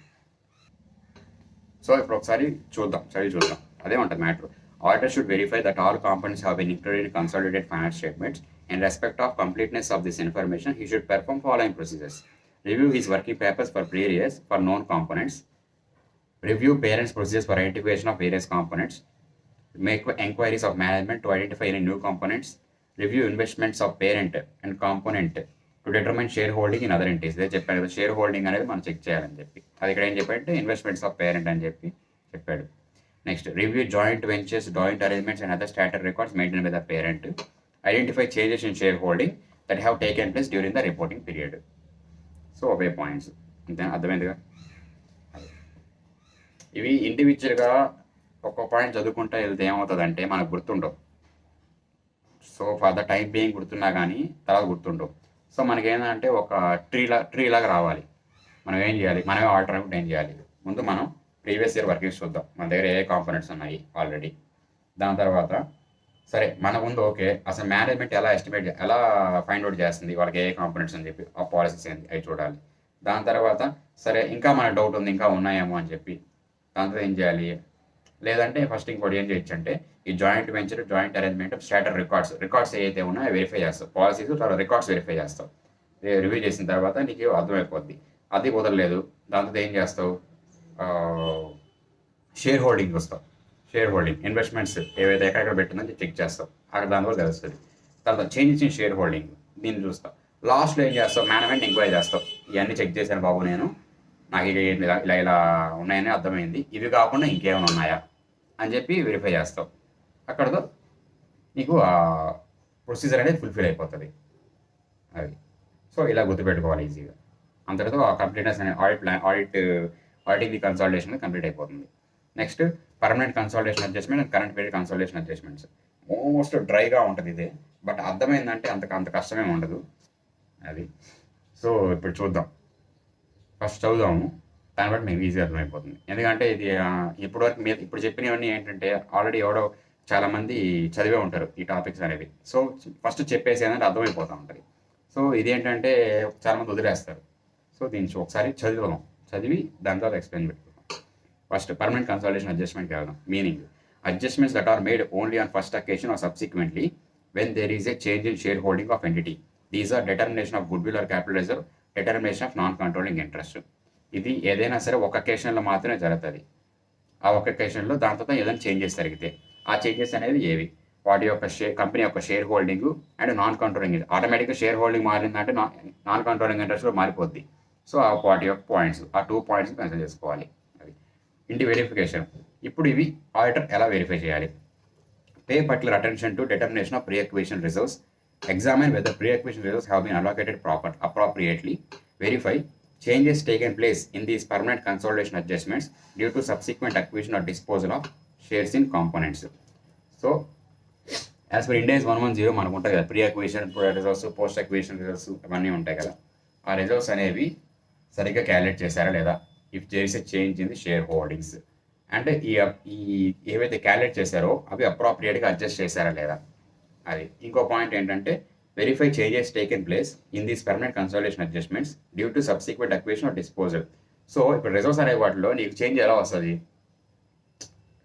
సో ఇప్పుడు ఒకసారి చదివి చూద్దాం. అదే ఉంటుంది matter. Auditor should verify that all components have been included in consolidated financial statements. In respect of completeness of this information, he should perform following procedures. Review his working papers for prior years for known components. Review parents' procedures for identification of various components. Make enquiries of management to identify any new components. Review investments of parent and component to determine shareholding in other entities. ఇదే చెప్పాడు కదా, share holding అనేది మనం check చేయాలని చెప్పి. అది ఇక్కడ ఏం చెప్పాడంటే ఇన్వెస్ట్మెంట్స్ ఆఫ్ పేరెంట్ అని చెప్పి చెప్పాడు. Next review joint ventures, joint arrangements and other statutory records maintain by the parent. Identify changes in share holding that have taken place during the reporting period. So away points, అంతేనా? అర్థమైందిగా. ఇవి ఇండివిజువల్గా ఒక్కొక్క point చదువుకుంటూ వెళ్తే ఏమవుతుందంటే మనకు గుర్తుండవు. So for the time being గుర్తున్నా కానీ తర్వాత గుర్తుండవు. సో మనకి ఏంటంటే ఒక ట్రీ లాగా రావాలి. మనం ఏం చేయాలి, మనమే ఆల్టర్నేటివ్ ఏం చేయాలి. ముందు మనం ప్రీవియస్ ఇయర్ వర్కింగ్స్ చూద్దాం, మన దగ్గర ఏ కాంపోనెంట్స్ ఉన్నాయి ఆల్రెడీ. దాని తర్వాత సరే మన ముందు ఓకే అసలు మేనేజ్మెంట్ ఎలా ఫైండ్ అవుట్ చేస్తుంది వాళ్ళకి ఏ కాంపోనెంట్స్ అని చెప్పి, ఆ పాలసీస్ ఏంటి అవి చూడాలి. దాని తర్వాత సరే ఇంకా మనకు డౌట్ ఉంది ఇంకా ఉన్నాయేమో అని చెప్పి దాంతో ఏం చేయాలి, లేదంటే ఫస్ట్ ఇంకోటి ఏం చేయొచ్చు అంటే ఈ joint venture, joint arrangement, statutory records ఏవైతే ఉన్నాయో వెరిఫై చేస్తావు. పాలసీస్ తర్వాత రికార్డ్స్ వెరిఫై చేస్తావు. రివ్యూ చేసిన తర్వాత నీకు అర్థమైపోద్ది. అది కుదరలేదు దాంతో ఏం చేస్తావు, షేర్ హోల్డింగ్ వస్తావు. షేర్ హోల్డింగ్ ఇన్వెస్ట్మెంట్స్ ఏవైతే ఎక్కడెక్కడ పెట్టిందని చెక్ చేస్తావు, అక్కడ దానివల్ల తెలుస్తుంది. తర్వాత చేంజెస్ ఇన్ షేర్ హోల్డింగ్ దీన్ని చూస్తావు. లాస్ట్లో ఏం చేస్తావు, మేనేజ్మెంట్ ఎంక్వైరీ చేస్తావు. ఇవన్నీ చెక్ చేశాను బాబు, నాకు ఇలా ఉన్నాయని అర్థమైంది, ఇవి కాకుండా ఇంకేమైనా ఉన్నాయా అని చెప్పి వెరిఫై చేస్తావు. అక్కడతో నీకు ఆ ప్రొసీజర్ అనేది ఫుల్ఫిల్ అయిపోతుంది. అది సో ఇలా గుర్తుపెట్టుకోవాలి ఈజీగా. అంతటితో ఆ కంప్లీట్నెస్ అనే ఆడిటింగ్ ది కన్సాలిడేషన్ కంప్లీట్ అయిపోతుంది. Next permanent consolidation adjustment and current period consolidation adjustments. Most డ్రైగా ఉంటుంది ఇదే, బట్ అర్థమైందంటే అంత కష్టమే ఉండదు అది. సో ఇప్పుడు చూద్దాం, ఫస్ట్ చదువుదాము, దాన్ని బట్టి మీకు ఈజీ అర్థమైపోతుంది. ఎందుకంటే ఇది ఇప్పటివరకు ఇప్పుడు చెప్పినవన్నీ ఏంటంటే ఆల్రెడీ ఎవడో చాలామంది చదివే ఉంటారు ఈ టాపిక్స్ అనేవి. సో ఫస్ట్ చెప్పేసి ఏంటంటే అర్థమైపోతూ ఉంటుంది. సో ఇదేంటంటే చాలామంది వదిలేస్తారు. సో దీన్ని ఒకసారి చదివి దాని తర్వాత ఎక్స్ప్లెయిన్ పెట్టుకుందాం. ఫస్ట్ పర్మనెంట్ కన్సాలిడేషన్ అడ్జస్ట్మెంట్ వెళ్దాం. Meaning adjustments that are made only on first occasion or subsequently when there is a change in shareholding of entity. These are determination of goodwill or capital reserve, determination of non controlling interest. ఇది ఏదైనా సరే ఒక అకేషన్లో మాత్రమే జరుగుతుంది. ఆ ఒక అకేషన్లో దాని తర్వాత ఏదైనా చేంజెస్ జరిగితే ఆ చేంజెస్ అనేది ఏవి, వాటి యొక్క కంపెనీ యొక్క shareholding and non controlling. ఆటోమేటిక్గా షేర్ హోల్డింగ్ మారిందంటే నాన్ కంట్రోలింగ్ ఇంట్రెస్ట్ కూడా మారిపోద్ది. సో ఆ వాటి యొక్క పాయింట్స్, ఆ 2 పాయింట్స్ కన్సిడర్ చేసుకోవాలి. అది ఇంటి వెరిఫికేషన్. ఇప్పుడు ఇవి ఆడిటర్ ఎలా వెరిఫై చేయాలి. Pay particular attention to determination of pre acquisition reserves. Examine whether pre-acquisition reserves have been allocated appropriately. Verify changes taken place in these permanent consolidation adjustments due to subsequent acquisition or disposal of shares in components. So, as per Ind AS 110 మనకు ఉంటుంది కదా, pre acquisition reserves, post acquisition reserves అవన్నీ ఉంటాయి కదా. ఆ reserves అనేవి సరిగ్గా calculate చేశారా లేదా, if there is a change in the shareholdings అంటే ఈ ఏవైతే క్యాలిక్యులేట్ చేశారో అవి అప్రోప్రియేట్గా అడ్జస్ట్ చేశారా లేదా అది. ఇంకో పాయింట్ ఏంటంటే verify changes taken place in these permanent consolidation adjustments due to subsequent acquisition or disposal. So ఇప్పుడు రిజర్వ్స్ అనే వాటిలో నీకు చేంజ్ ఎలా వస్తుంది.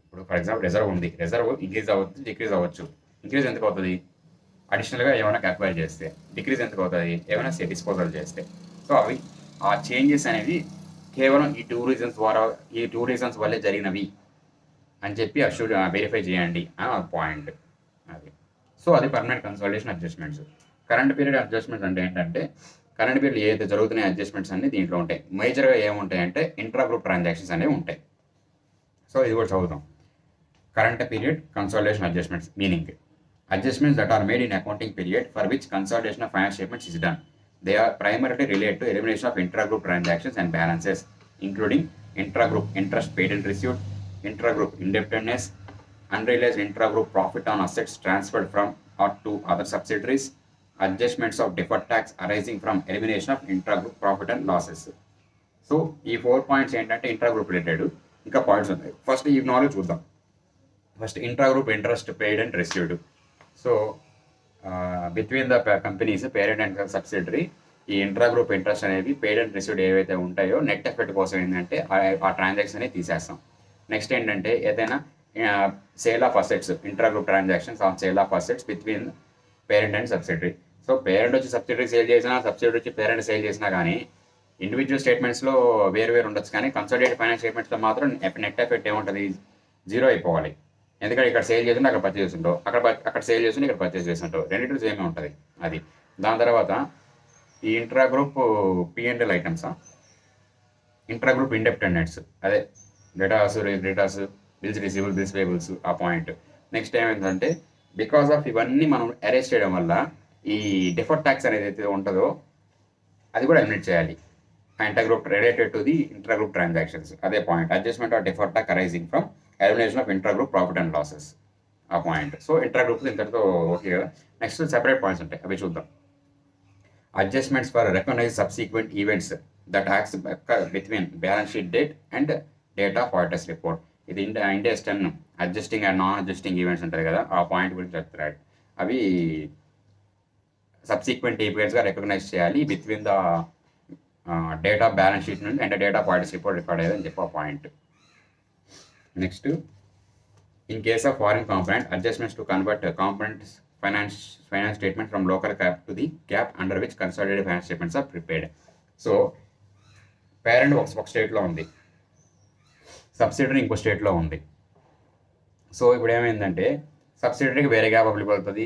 ఇప్పుడు ఫర్ ఎగ్జాంపుల్ రిజర్వ్ ఉంది, రిజర్వ్ ఇంక్రీజ్ అవ్వచ్చు, డిక్రీజ్ అవ్వచ్చు. ఇంక్రీజ్ ఎందుకు అవుతుంది, అడిషనల్గా ఏమైనా అక్వైర్ చేస్తే. డిక్రీజ్ ఎందుకు అవుతుంది, ఏమైనా డిస్పోజల్ చేస్తే. సో అవి ఆ చేంజెస్ అనేవి కేవలం ఈ 2 రీజన్స్ వల్లే జరిగినవి అని చెప్పి అష్యూర్ వెరిఫై చేయండి అని పాయింట్ అది. సో అది permanent consolidation adjustments. Current period adjustments అంటే ఏంటంటే కరెంట్ పీరియడ్ ఏదైతే జరుగుతున్నాయి అడ్జస్ట్మెంట్స్ అన్ని దీంట్లో ఉంటాయి. మేజర్గా ఏముంటాయంటే ఇంట్రా గ్రూప్ ట్రాన్సాక్షన్స్ అనేవి ఉంటాయి. సో ఇది కూడా చదువుతాం. Current period consolidation adjustments meaning adjustments that are made in accounting period for which consolidation of financial statements is done. They are primarily related to elimination of intra-group transactions and balances, including intra-group interest paid and received, intra-group indebtedness, unrealized intra-group profit on assets transferred from or to other subsidiaries, adjustments of deferred tax arising from elimination of intra-group profit and losses. So ఈ 4 points ఏంటంటే intra group related. ఇంకా points ఉన్నాయి. First ఈ 4 చూద్దాం. First intra group interest paid and received. So between the companies parent and subsidiary ఈ intra group interest అనేవి paid and received ఏవైతే ఉంటాయో నెట్ ఎఫెక్ట్ కోసం ఏంటంటే ఆ ట్రాన్సాక్షన్ అనేది తీసేస్తాం. నెక్స్ట్ ఏంటంటే ఏదైనా sale of assets, intra group transactions on sale of assets between parent and subsidiary. So parent వచ్చి సబ్సిడరీ సేల్ చేసినా, సబ్సిడరీ వచ్చి పేరెంట్ సేల్ చేసినా కానీ ఇండివిజువల్ స్టేట్మెంట్స్లో వేరు ఉండొచ్చు, కానీ కన్సాలిడేటెడ్ ఫైనాన్స్ స్టేట్మెంట్స్లో మాత్రం నెట్ ఎఫెక్ట్ ఏముంటుంది, 0 అయిపోవాలి. ఎందుకంటే ఇక్కడ సేల్ చేస్తుంటే అక్కడ పర్చేస్ చేస్తుంటావు, అక్కడ సేల్ చేస్తుంటే ఇక్కడ పర్చేస్ చేస్తుంటావు, రెండింటి సేమే ఉంటుంది అది. దాని తర్వాత ఈ ఇంట్రా గ్రూప్ P&L ఐటమ్సా, ఇంట్రా గ్రూప్ ఇండిపెండెంట్స్, అదే debtors, bills receivable, bills payables, ఆ పాయింట్. నెక్స్ట్ ఏమైందంటే బికాస్ ఆఫ్ ఇవన్నీ మనం అరెస్ట్ చేయడం వల్ల ఈ డిఫర్డ్ ట్యాక్స్ అనేది అయితే ఉంటుందో అది కూడా ఎలిమినేట్ చేయాలి. Intergroup related to the intergroup transactions, అదే point. Adjustment of deferred tax arising from elimination of intergroup profit and losses, ఆ పాయింట్. సో ఇంటర్గ్రూప్ ఇంతటితో ఓకే కదా. నెక్స్ట్ సెపరేట్ పాయింట్స్ ఉంటాయి, అవి చూద్దాం. Adjustments for recognise subsequent events that acts between balance sheet date and date of auditors report. ఇది Ind AS 10 adjusting and non adjusting events ఉంటాయి కదా, ఆ పాయింట్ గురించి చెప్తారు. అవి సబ్సిక్వెంట్ ఈవెంట్స్గా రికగ్నైజ్ చేయాలి between the date of balance sheet నుండి and date of auditors report record అయ్యేదని చెప్పి ఆ point. Next in case of foreign component adjustments to convert components finance statement from local GAAP to the GAAP under which consolidated finance statements are prepared. So parent ఒక స్టేట్లో ఉంది, subsidiary ఇంకో స్టేట్లో ఉంది. So ఇప్పుడు ఏమైందంటే సబ్సిడరీకి వేరే గ్యాప్ అప్లికబుల్ అవుతుంది,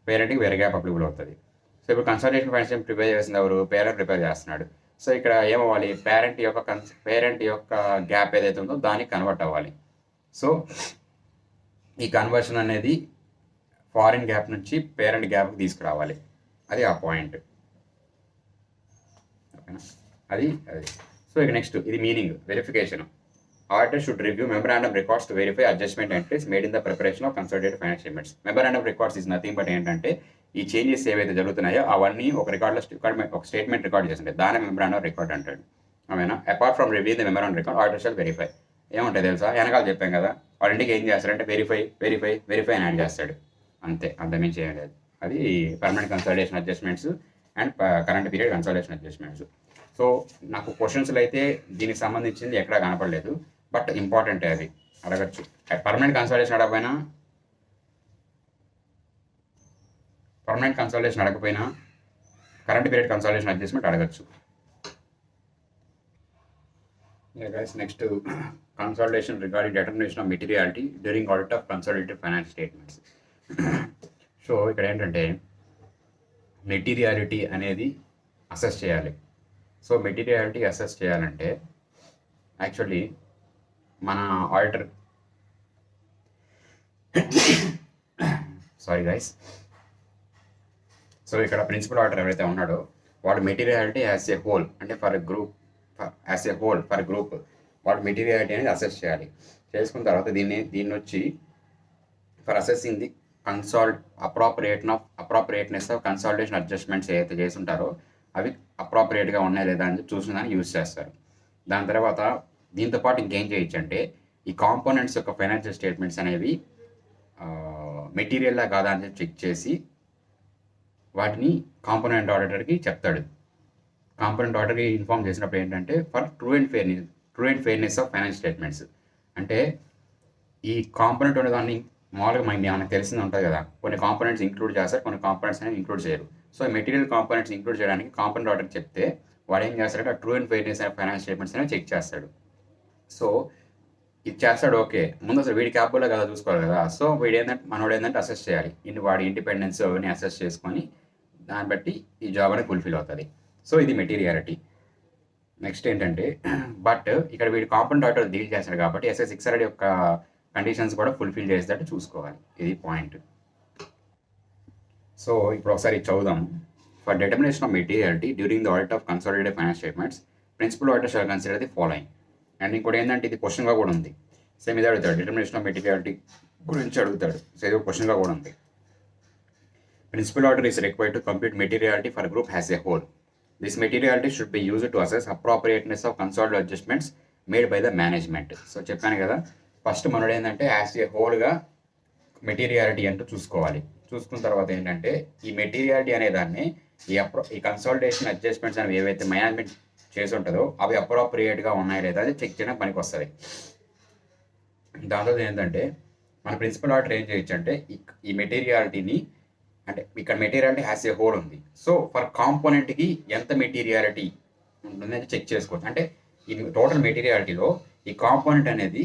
పేరెంట్కి వేరే గ్యాప్ అప్లికబుల్ అవుతుంది. సో ఇప్పుడు కన్సాలిడేషన్ ఫైనాన్స్ స్టేట్మెంట్ ప్రిపేర్ చేసింది ఎవరు, పేరెంట్ ప్రిపేర్ చేస్తున్నాడు. సో ఇక్కడ ఏమవ్వాలి, పేరెంట్ యొక్క గ్యాప్ ఏదైతే ఉందో దానికి కన్వర్ట్ అవ్వాలి. సో ఈ కన్వర్షన్ అనేది ఫారిన్ గ్యాప్ నుంచి పేరెంట్ గ్యాప్కి తీసుకురావాలి, అది ఆ పాయింట్. ఓకేనా, అది. సో ఇక నెక్స్ట్ ఇది meaning verification. Auditor should review memorandum records to verify adjustment entries made in the preparation of consolidated financial statements. Memorandum records is nothing but ఏంటంటే ఈ చేంజెస్ ఏవైతే జరుగుతున్నాయో అవన్నీ ఒక రికార్డులో ఒక స్టేట్మెంట్ రికార్డ్ చేస్తుంటాయి, దాని మెమరాండం రికార్డ్ అంటాడు. అవునా, apart from review the memorandum record auditor shall verify. ఏముంటాయి తెలుసా, వెనకాల చెప్పాం కదా, వాడింటికి ఏం చేస్తాడంటే వెరిఫై అని యాడ్ చేస్తాడు, అంతే, అంతమించి ఏం లేదు. అది permanent consolidation adjustments and current period consolidation adjustments. So నాకు క్వశ్చన్స్లో అయితే దీనికి సంబంధించింది ఎక్కడా కనపడలేదు, బట్ ఇంపార్టెంట్ అది అడగచ్చు. పర్మనెంట్ కన్సాలిడేషన్ అడగకపోయినా కరెంట్ పీరియడ్ కన్సాలిడేషన్ అడ్జస్ట్మెంట్ అడగచ్చు. Next consolidation regarding determination of materiality during audit of consolidated finance statements. So ఇక్కడ ఏంటంటే మెటీరియాలిటీ అనేది అసెస్ చేయాలి. సో మెటీరియాలిటీ అసెస్ చేయాలంటే యాక్చువల్లీ మన ఆడిటర్, సారీ గైస్, సో ఇక్కడ ప్రిన్సిపల్ ఆడిటర్ ఎవరైతే ఉన్నాడో వాడు మెటీరియాలిటీ యాజ్ ఏ హోల్, అంటే ఫర్ గ్రూప్ వాడు మెటీరియాలిటీ అనేది అసెస్ చేయాలి. చేసుకున్న తర్వాత దీన్ని వచ్చి for assessing the appropriateness of consolidation adjustments ఏదైతే చేస్తుంటారో అవి అప్రాప్రియేట్గా ఉన్నాయా లేదా అని చూసిన దాన్ని యూజ్ చేస్తారు. దాని తర్వాత దీంతో పాటు ఇంకేం చేయొచ్చు అంటే ఈ కాంపోనెంట్స్ యొక్క ఫైనాన్షియల్ స్టేట్మెంట్స్ అనేవి మెటీరియల్లా కాదా అని చెక్ చేసి వాటిని కాంపోనెంట్ ఆడిటర్కి చెప్తాడు. కాంపోనెంట్ ఆడిటర్కి ఇన్ఫార్మ్ చేసినప్పుడు ఏంటంటే for true and fairness of finance statements, అంటే ఈ కాంపోనెంట్ ఉండేదాన్ని మామూలుగా మనకు తెలిసింది ఉంటుంది కదా, కొన్ని కాంపోనెంట్స్ ఇంక్లూడ్ చేస్తారు, కొన్ని కాంపోనెంట్స్ అనేవి ఇంక్లూడ్ చేయరు. సో మెటీరియల్ కాంపోనెంట్స్ ఇంక్లూడ్ చేయడానికి కాంపోనెంట్ ఆడిటర్ చెప్తే వాడు ఏం చేస్తాడంటే true and fairness of finance statements అనేవి చెక్ చేస్తాడు. సో ఇది చేస్తాడు, ఓకే, ముందు అసలు వీడి క్యాపబుల్లో కదా చూసుకోవాలి కదా. సో మనోడు ఏంటంటే అసెస్ చేయాలి, వాడి ఇండిపెండెన్స్ అవన్నీ అసెస్ చేసుకొని దాన్ని బట్టి ఈ జాబ్ అనేది ఫుల్ఫిల్ అవుతుంది. సో ఇది మెటీరియాలిటీ. నెక్స్ట్ ఏంటంటే బట్ ఇక్కడ వీడి కాంపోనెంట్ ఆడిటర్ డీల్ చేస్తాడు కాబట్టి ఎస్ఐ 600 యొక్క కండిషన్స్ కూడా ఫుల్ఫిల్ చేసేటట్టు చూసుకోవాలి, ఇది పాయింట్. సో ఇప్పుడు ఒకసారి చదువుదాం. For determination of materiality during the audit of consolidated finance statements principal auditor shall consider the following. And ఇంకోటి ఏంటంటే ఇది క్వశ్చన్గా కూడా ఉంది, సేమ్ ఇది అడుగుతాడు, డిటర్మినేషన్ ఆఫ్ మెటీరియాలిటీ గురించి అడుగుతాడు. సో ఇది క్వశ్చన్గా కూడా ఉంది. Principal auditor is required to compute materiality for group as a whole. This materiality should be used to assess appropriateness of consolidated adjustments made by the management. So చెప్పాను కదా, first మనోడు ఏంటంటే as a హోల్గా materiality అంటూ చూసుకోవాలి. చూసుకున్న తర్వాత ఏంటంటే ఈ మెటీరియాలిటీ అనే దాన్ని ఈ కన్సాలిడేషన్ అడ్జస్ట్మెంట్స్ అనేవి ఏవైతే మేనేజ్మెంట్ చేసి ఉంటుందో అవి అప్రోప్రియేట్గా ఉన్నాయా లేదా అది చెక్ చేయడం పనికి వస్తుంది. దాంతో ఏంటంటే మన ప్రిన్సిపల్ ఆర్డర్ ఏం చేయొచ్చు అంటే ఈ మెటీరియాలిటీని, అంటే ఇక్కడ మెటీరియాలిటీ హ్యాస్ ఏ హోల్ ఉంది, సో ఫర్ కాంపోనెంట్కి ఎంత మెటీరియాలిటీ ఉంటుందని చెక్ చేసుకోవచ్చు. అంటే ఈ టోటల్ మెటీరియాలిటీలో ఈ కాంపోనెంట్ అనేది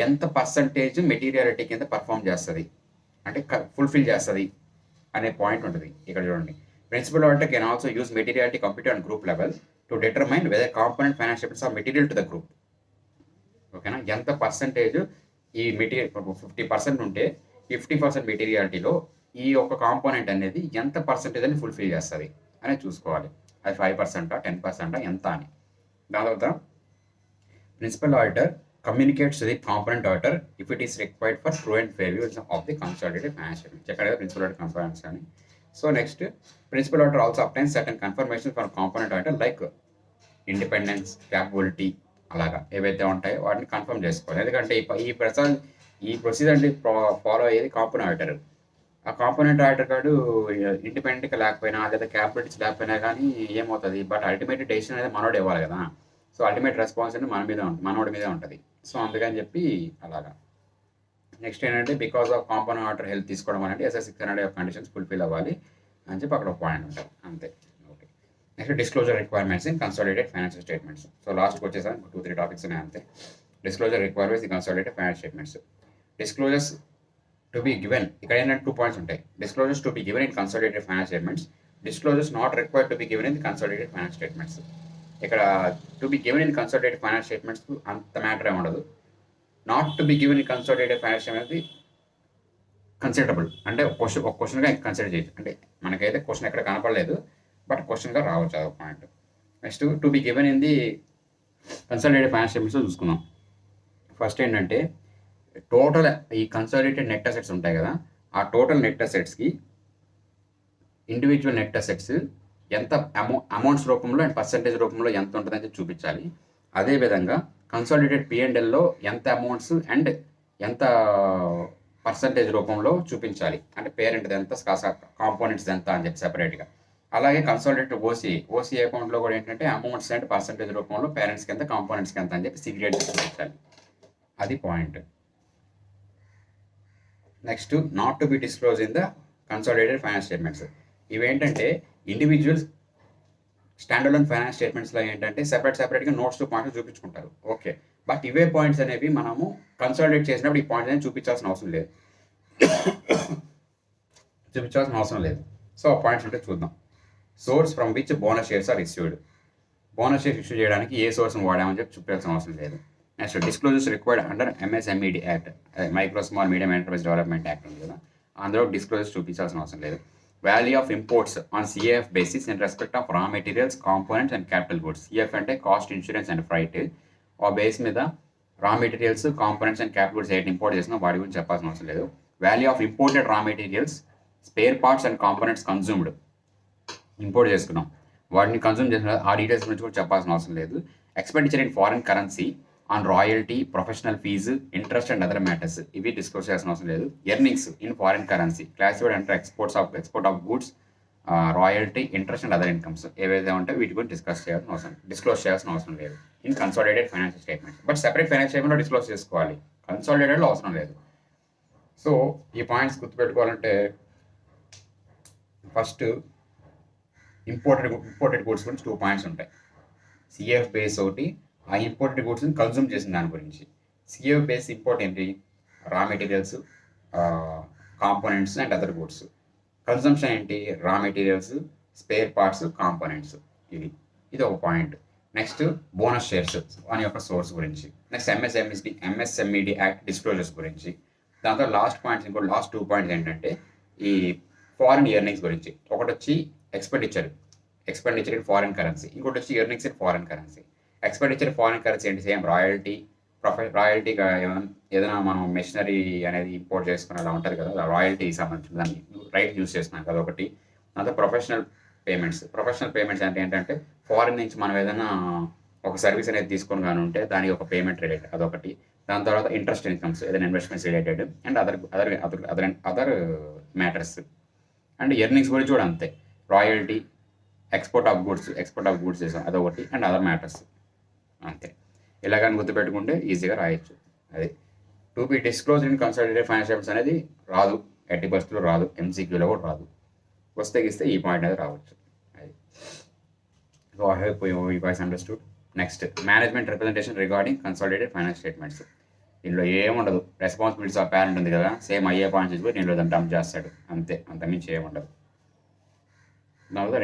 ఎంత పర్సంటేజ్ మెటీరియాలిటీ కింద పర్ఫామ్ చేస్తుంది, అంటే ఫుల్ఫిల్ చేస్తుంది అనే పాయింట్ ఉంటుంది. ఇక్కడ చూడండి, principal auditor can also use materiality computer and group level to determine whether component financials are material to the group. ఓకేనా, ఎంత పర్సంటేజ్ ఈ మెటీరియల్ 50% ఉంటే 50% మెటీరియాలిటీలో ఈ యొక్క కాంపోనెంట్ అనేది ఎంత పర్సంటేజ్ అని ఫుల్ఫిల్ చేస్తుంది అనేది చూసుకోవాలి. అది 5%, 10% ఎంత అని. దాని తర్వాత principal auditor communicates to the component auditor if it is required for true and fair view of the consolidated financial statement. Check out the principal auditor compliance. So next, principal auditor also obtains certain confirmations from component auditor like independence, capability, అలాగా ఏవైతే ఉంటాయో వాటిని confirm చేసుకోవాలి. ఎందుకంటే ఈ procedure follow అయ్యేది component auditor. ఆ component auditor card ఇండిపెండెంట్గా లేకపోయినా లేదా క్యాపబిలిటీస్ లేకపోయినా కానీ ఏమవుతుంది, బట్ అల్టిమేట్ డెసిషన్ అనేది మనోడు ఇవ్వాలి కదా. సో అల్టిమేట్ రెస్పాన్స్ అనేది మనోడి మీదే ఉంటుంది. సో అందుకని చెప్పి అలాగా. నెక్స్ట్ ఏంటంటే because of component order help తీసుకోవడం అనేది SS600 కండిషన్స్ ఫుల్ఫిల్ అవ్వాలి అని చెప్పి అక్కడ ఒక పాయింట్ ఉంటుంది అంతే. Okay, next disclosure requirements in consolidated financial statements. So లాస్ట్కి వచ్చేసాను, 2-3 టాపిక్స్ ఉన్నాయి అంతే. Disclosure requirements in consolidated financial statements. Disclosures to be given, ఇక్కడ ఏంటంటే 2 పాయింట్స్ ఉంటాయి. Disclosures to be given in consolidated financial statements, disclosures not required to be given in consolidated financial statements. ఇక్కడ to be given in consolidated financial statements అంత matter ఏమి ఉండదు. Not to be given in consolidated financial అనేది considerable, అంటే ఒక క్వశ్చన్గా consider చేయొచ్చు. అంటే మనకైతే క్వశ్చన్ ఎక్కడ కనపడలేదు, బట్ క్వశ్చన్గా రావచ్చు అదొక point. Next to be given in the consolidated financial statements చూసుకుందాం. ఫస్ట్ ఏంటంటే టోటల్ ఈ కన్సాలిడేటెడ్ నెట్ అసెట్స్ ఉంటాయి కదా, ఆ టోటల్ నెట్ అసెట్స్కి ఇండివిజువల్ నెట్ అసెట్స్ ఎంత అమౌంట్స్ రూపంలో అండ్ పర్సంటేజ్ రూపంలో ఎంత ఉంటుందని చూపించాలి. అదేవిధంగా కన్సాలిడేటెడ్ P&Lలో ఎంత అమౌంట్స్ అండ్ ఎంత పర్సంటేజ్ రూపంలో చూపించాలి, అంటే పేరెంట్ది ఎంత, కాంపోనెంట్స్ ఎంత అని చెప్పి సెపరేట్గా. అలాగే కన్సాలిడేటెడ్ ఓసీ అకౌంట్లో కూడా ఏంటంటే అమౌంట్స్ అండ్ పర్సంటేజ్ రూపంలో పేరెంట్స్కి ఎంత, కాంపోనెంట్స్కి ఎంత అని చెప్పి సీక్రెట్ చూపించాలి. అది point. Next not to B disclose in the consolidated finance statements. ఇవేంటంటే ఇండివిజువల్ స్టాండర్డ్ ఫైనాన్స్ స్టేట్మెంట్స్లో ఏంటంటే సెపరేట్గా నోట్స్ 2 పాయింట్స్ చూపించుకుంటారు. ఓకే, బట్ ఇవే పాయింట్స్ అనేవి మనము కన్సాలిడేట్ చేసినప్పుడు ఈ పాయింట్స్ అనేది చూపించాల్సిన అవసరం లేదు. సో ఆ పాయింట్స్ అంటే చూద్దాం. Source from which bonus shares are issued. Bonus shares issue చేయడానికి ఏ సోర్స్ని వాడామని చెప్పి చూపించాల్సిన అవసరం లేదు. Next disclosures required under MSMED act, micro small medium enterprise development act ఉంది కదా, అందులో డిస్క్లోజర్స్ చూపించాల్సిన అవసరం లేదు. Value of imports on CAF basis in respect of raw materials, components and capital goods. CF అంటే కాస్ట్, ఇన్సూరెన్స్ అండ్ ఫ్రైట్. ఆ base మీద raw materials, components and capital goods ఏంటి ఇంపోర్ట్ చేసినా వాటి గురించి చెప్పాల్సిన అవసరం లేదు. వాల్యూ ఆఫ్ ఇంపోర్టెడ్ రా materials, spare parts and components consumed, import చేసుకున్నాం వాటిని కన్జ్యూమ్ చేసిన ఆ డీటెయిల్స్ గురించి కూడా చెప్పాల్సిన అవసరం లేదు. Expenditure in foreign currency on royalty, professional fee, interest and other matters ఇవి డిస్క్లోజ్ చేయాల్సిన అవసరం లేదు. Earnings in foreign currency classified under export of goods, royalty, interest and other incomes ఏవైతే ఉంటాయో వీటి గురించి డిస్క్లోజ్ చేయాల్సిన అవసరం లేదు in consolidated financial statement. But separate financial స్టేట్మెంట్లో డిస్క్లోజ్ చేసుకోవాలి, కన్సాలిడేటెడ్లో అవసరం లేదు. సో ఈ పాయింట్స్ గుర్తుపెట్టుకోవాలంటే ఫస్ట్ ఇంపోర్టెడ్ గూడ్స్ గురించి 2 పాయింట్స్ ఉంటాయి. CF బేస్ ఒకటి, ఆ ఇంపోర్టెడ్ గూడ్స్ని కన్జ్యూమ్ చేసిన దాని గురించి. CF బేస్ ఇంపోర్ట్ ఏంటి, రా materials, components and other goods. Consumption ఏంటి, రా మెటీరియల్స్, స్పేర్ పార్ట్స్, కాంపోనెంట్స్. ఇది ఒక పాయింట్. నెక్స్ట్ బోనస్ షేర్స్ అని యొక్క సోర్స్ గురించి. నెక్స్ట్ MSMED యాక్ట్ డిస్క్లోజర్స్ గురించి. దాంతో లాస్ట్ 2 పాయింట్స్ ఏంటంటే ఈ ఫారిన్ ఎర్నింగ్స్ గురించి. ఒకటి వచ్చి ఎక్స్పెండిచర్ ఇన్ ఫారిన్ కరెన్సీ, ఇంకోటి వచ్చి earnings in foreign currency. Expenditure foreign currency ఏంటి, సేమ్ రాయల్టీ, రాయల్టీగా ఏదైనా మనం మెషినరీ అనేది ఇంపోర్ట్ చేసుకుని అలా ఉంటుంది కదా, రాయల్టీ సంబంధించిన దాన్ని రైట్ యూస్ చేస్తున్నాం కదా ఒకటి. అంతా ప్రొఫెషనల్ పేమెంట్స్ అంటే ఏంటంటే ఫారిన్ నుంచి మనం ఏదైనా ఒక సర్వీస్ అనేది తీసుకొని కానీ ఉంటే దానికి ఒక పేమెంట్ రిలేటెడ్ అదొకటి. దాని తర్వాత ఇంట్రెస్ట్ ఇన్కమ్స్ ఏదైనా investments related and other matters. And earnings గురించి కూడా అంతే, రాయల్టీ, ఎక్స్పోర్ట్ ఆఫ్ గూడ్స్ చేసాం అదొకటి అండ్ అదర్ మ్యాటర్స్ అంతే. ఇలాగని గుర్తుపెట్టుకుంటే ఈజీగా రాయొచ్చు. అది to be disclose in consolidated financial statements అనేది రాదు, ఎట్టి పరిస్థితుల్లో రాదు, ఎంసీక్యూలో కూడా రాదు. వస్తే ఈ పాయింట్ అనేది రావచ్చు. అది so I hope you guys understood. Next management representation regarding consolidated finance statements. దీనిలో ఏముండదు, రెస్పాన్సిబిలిటీస్ ఆఫ్ పేరెంట్ ఉంది కదా, సేమ్ అయ్యే పాయింట్స్ కూడా దీనిలో దాన్ని డంప్ చేస్తాడు అంతే, అంతమించి ఏముండదు. తర్వాత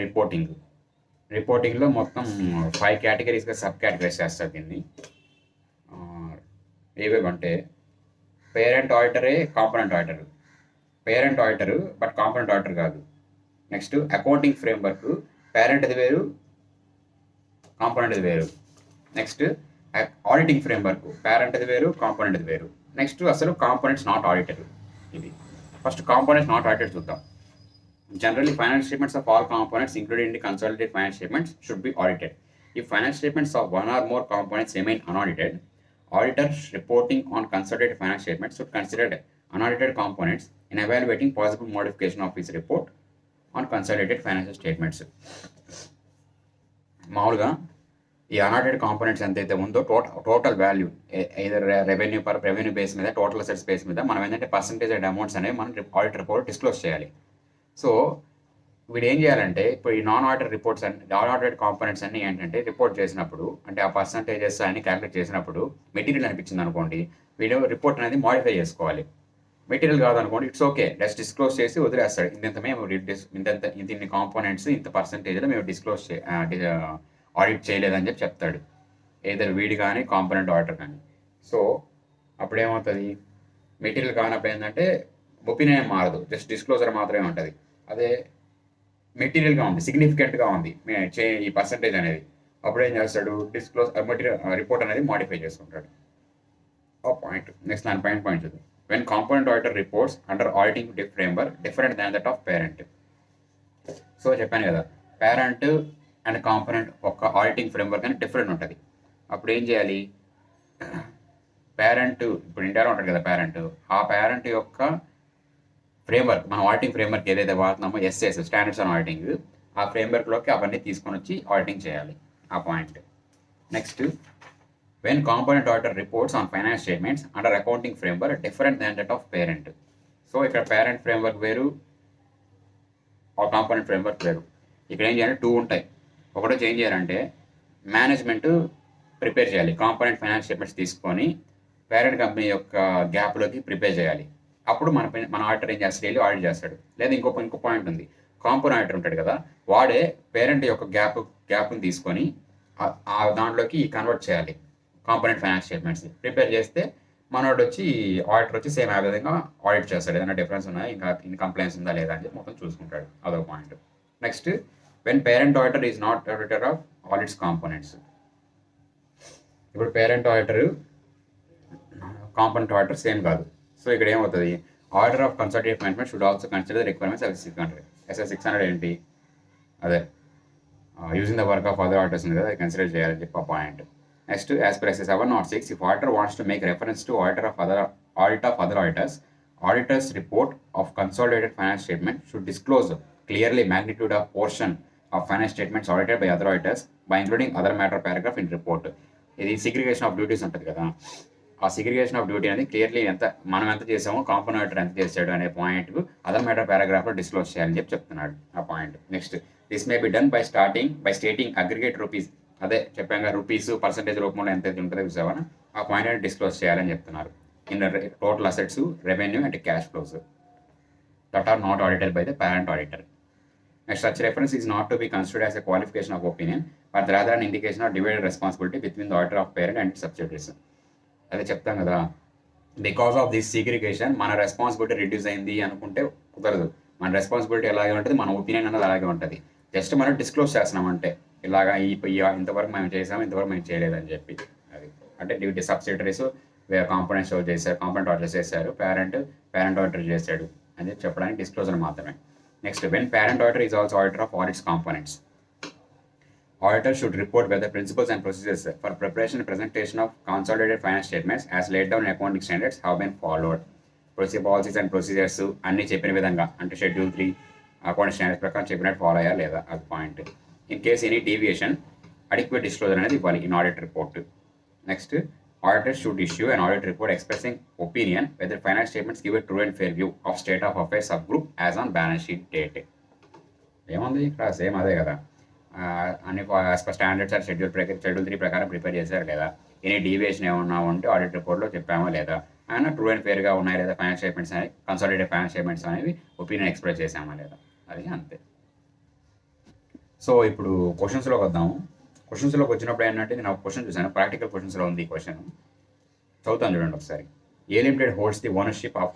రిపోర్టింగ్లో మొత్తం 5 కేటగిరీస్గా సబ్ కేటగిరీస్ చేస్తారు దీన్ని. ఏవేవంటే పేరెంట్ ఆడిటరే component auditor but component auditor కాదు. నెక్స్ట్ అకౌంటింగ్ ఫ్రేమ్వర్క్, పేరెంట్ది వేరు, కాంపోనెంట్ది వేరు. నెక్స్ట్ ఆడిటింగ్ ఫ్రేమ్వర్క్, పేరెంట్ది వేరు, కాంపోనెంట్ది వేరు. నెక్స్ట్ అసలు కాంపోనెంట్స్ నాట్ ఆడిటెడ్. ఇది ఫస్ట్ కాంపోనెంట్స్ నాట్ ఆడిటెడ్ చూద్దాం. Generally, financial statements of all components included in the consolidated financial statements should be audited. If financial statements of one or more components remain unaudited, auditors reporting on consolidated financial statements should consider unaudited components in evaluating possible modification of his report on consolidated financial statements. మామూలుగా ఈ అన్ఆడిటెడ్ components ఎంతైతే ఉందో total value either revenue base మీద, total assets base మీద మనం ఏంటంటే percentage and amounts అనేవి మనం ఆడిట్ రిపోర్ట్ డిస్క్లోజ్ చేయాలి. సో వీడు ఏం చేయాలంటే ఇప్పుడు ఈ నాన్ ఆడిటెడ్ కాంపోనెంట్స్ అన్ని ఏంటంటే రిపోర్ట్ చేసినప్పుడు అంటే ఆ పర్సంటేజెస్ అన్ని క్యాలిక్యులేట్ చేసినప్పుడు మెటీరియల్ అనిపించింది అనుకోండి, వీడు రిపోర్ట్ అనేది మాడిఫై చేసుకోవాలి. మెటీరియల్ కాదనుకోండి ఇట్స్ ఓకే, జస్ట్ డిస్క్లోజ్ చేసి వదిలేస్తాడు. ఇన్ని కాంపోనెంట్స్ ఇంత పర్సంటేజ్లో మేము ఆడిట్ చేయలేదని చెప్తాడు, ఏదైనా వీడి కానీ కాంపోనెంట్ ఆడిటర్ కానీ. సో అప్పుడేమవుతుంది, మెటీరియల్ కానప్పుడు ఏంటంటే ఒపీనియన్ మారదు, జస్ట్ డిస్క్లోజర్ మాత్రమే ఉంటుంది. అదే మెటీరియల్గా ఉంది, సిగ్నిఫికెంట్గా ఉంది ఈ పర్సంటేజ్ అనేది, అప్పుడు ఏం చేస్తాడు, రిపోర్ట్ అనేది మాడిఫై చేసుకుంటాడు. ఆ పాయింట్. నెక్స్ట్ దాని పాయింట్ చూద్దాం. When component auditor reports under auditing framework different than that of parent. So చెప్పాను కదా, పేరెంట్ అండ్ కాంపోనెంట్ ఒక ఆడిటింగ్ ఫ్రేమ్వర్క్ అని డిఫరెంట్ ఉంటుంది. అప్పుడు ఏం చేయాలి, పేరెంట్ ఇప్పుడు ఇండియాలో ఉంటుంది కదా పేరెంట్, ఆ పేరెంట్ యొక్క ఫ్రేమ్వర్క్, మనం ఆడిటింగ్ ఫ్రేమ్వర్క్ ఏదైతే వాడుతున్నామో ఎస్ఎస్ స్టాండర్డ్స్ ఆన్ ఆడిటింగ్, ఆ ఫ్రేమ్వర్క్లోకి అవన్నీ తీసుకొని వచ్చి ఆడిటింగ్ చేయాలి. ఆ point. Next when component auditor reports on finance statements under accounting framework different than that of parent. So ఇక్కడ పేరెంట్ ఫ్రేమ్వర్క్ వేరు, ఆ కాంపోనెంట్ ఫ్రేమ్వర్క్ వేరు. ఇక్కడ ఏం చేయాలి, 2 ఉంటాయి. ఒకటో ఏం చేయాలంటే మేనేజ్మెంట్ ప్రిపేర్ చేయాలి, కాంపోనెంట్ ఫైనాన్స్ స్టేట్మెంట్స్ తీసుకొని పేరెంట్ కంపెనీ యొక్క గ్యాప్లోకి ప్రిపేర్ చేయాలి. అప్పుడు మన ఆడిటర్ ఏం చేస్తాడు, వెళ్ళి ఆడిట్ చేస్తాడు. లేదా ఇంకో పాయింట్ ఉంది, కాంపోనెంట్ ఆడిటర్ ఉంటాడు కదా, వాడే పేరెంట్ యొక్క గ్యాప్ని తీసుకొని ఆ దాంట్లోకి కన్వర్ట్ చేయాలి. కాంపోనెంట్ ఫైనాన్స్ స్టేట్మెంట్స్ ప్రిపేర్ చేస్తే మనోడు వచ్చి ఆడిటర్ వచ్చి సేమ్ ఆ విధంగా ఆడిట్ చేస్తాడు. ఏదైనా డిఫరెన్స్ ఉన్నాయా, ఇంకా కంప్లైంట్స్ ఉందా లేదా అని చెప్పి మొత్తం చూసుకుంటాడు. అదొక point. Next when parent auditor is not auditor of all its components. ఇప్పుడు parent auditor component auditor same కాదు. సో ఇక్కడ ఏమవుతుంది, order of consolidated appointment should also consider requirements SS600 ఏంటి, అదే using the work of other auditors ఉంది కదా, అది consider చేయాలని చెప్పి ఆ point. Next as per SS706, if auditor wants to make reference to audit of other auditors, auditors report of consolidated finance statement should disclose clearly magnitude of portion of finance statements audited by other auditors by including other matter paragraph in report. ఇది segregation of duties ఉంటుంది కదా, ఆ segregation of duty అనేది clearly మనం ఎంత చేసామో component auditor ఎంత చేశాడు అనే పాయింట్ అదర్ మ్యాటర్ పారాగ్రాఫ్లో డిస్క్లోజ్ చేయాలని చెప్తున్నాడు ఆ point. Next this may be done by stating aggregate rupees, అదే చెప్పాక రూపీస్ పర్సెంటేజ్ రూపంలో ఎంత ఉంటుందో చూసావా, ఆ పాయింట్ అనేది డిస్క్లోజ్ చేయాలని చెప్తున్నారు. In total assets, revenue and cash flows that are not audited by the parent auditor. Next, such reference is not to be considered as a qualification of opinion, but rather an indication of divided responsibility between the auditor of parent and its subsidiaries. అదే చెప్తాం కదా, because of this segregation మన responsibility reduce అయింది అనుకుంటే కుదరదు. మన responsibility ఎలాగే ఉంటుంది, మన ఒపీనియన్ అనేది అలాగే ఉంటుంది. జస్ట్ మనం డిస్క్లోజ్ చేస్తున్నామంటే ఇలాగా ఇంతవరకు మేము చేసాము, ఇంతవరకు మేము చేయలేదని చెప్పి అంటే డ్యూటీ సబ్సిడరీస్ కాంపోనెంట్ షో చేశారు, కాంపోనెంట్ ఆర్డర్ చేశారు, పేరెంట్ ఆర్డర్ చేశాడు అని చెప్పడానికి డిస్క్లోజర్ మాత్రమే. Next, when parent order is also auditor of all its components, auditor should report whether principles and procedures for preparation and presentation of consolidated financial statements as laid down in accounting standards have been followed. Policies and procedures అన్ని చెప్పిన విధంగా అంటే schedule 3 accounting standards ప్రకారం చెప్పినట్టు follow అయ్యా లేదా అది point. In case any deviation adequate disclosure అనేది ఇవ్వాలి in audit report. Next, auditor should issue an audit report expressing opinion whether financial statements give a true and fair view of state of affairs of group as on balance sheet date. ఏముంది ఇక్కడ same అదే కదా, అన్ని as per standards and schedule 3 ప్రకారం prepare చేశారు లేదా, any deviation ఏమన్నా ఉంటే ఆడిట్ రిపోర్ట్లో చెప్పామా లేదా, ఆయన ట్రూ అండ్ ఫేర్గా ఉన్నాయి లేదా ఫైనాన్షియల్ స్టేట్మెంట్స్ అనేవి, కన్సాలిడేటెడ్ ఫైనాన్షియల్ స్టేట్మెంట్స్ అనేవి ఒపీనియన్ ఎక్స్ప్రెస్ చేసామా లేదా, అది అంతే. సో ఇప్పుడు క్వశ్చన్స్లోకి వద్దాము. క్వశ్చన్స్లోకి వచ్చినప్పుడు ఏంటంటే నేను ఒక క్వశ్చన్ చూసాను, ప్రాక్టికల్ క్వశ్చన్స్లో ఉంది ఈ క్వశ్చన్, చదువుతాను చూడండి ఒకసారి. A limited holds the ownership of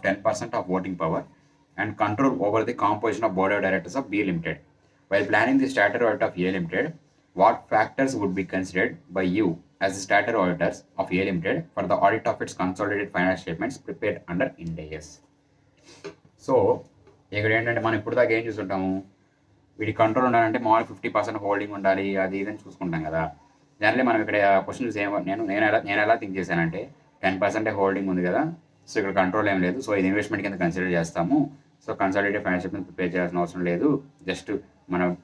10% of voting power and control over the composition of board of directors of be limited. While planning the statutory audit of A Limited, what factors would be considered by you as the statutory auditors of A Limited for the audit of its consolidated financial statements prepared under Ind AS? So ఇక్కడ ఏంటంటే మనం ఇప్పుడు దాకా ఏం చూస్తుంటాము, వీడి control ఉండాలంటే మామూలు 50% holding ఉండాలి అది ఇదని చూసుకుంటాం కదా. జనరల్లీ మనం ఇక్కడ క్వశ్చన్ చూసి నేను ఎలా థింక్ చేశానంటే 10% హోల్డింగ్ ఉంది కదా, సో ఇక్కడ కంట్రోల్ ఏం లేదు, సో ఇది ఇన్వెస్ట్మెంట్ కింద కన్సిడర్ చేస్తాము, so consolidated financial statement prepare చేయాల్సిన అవసరం లేదు, జస్ట్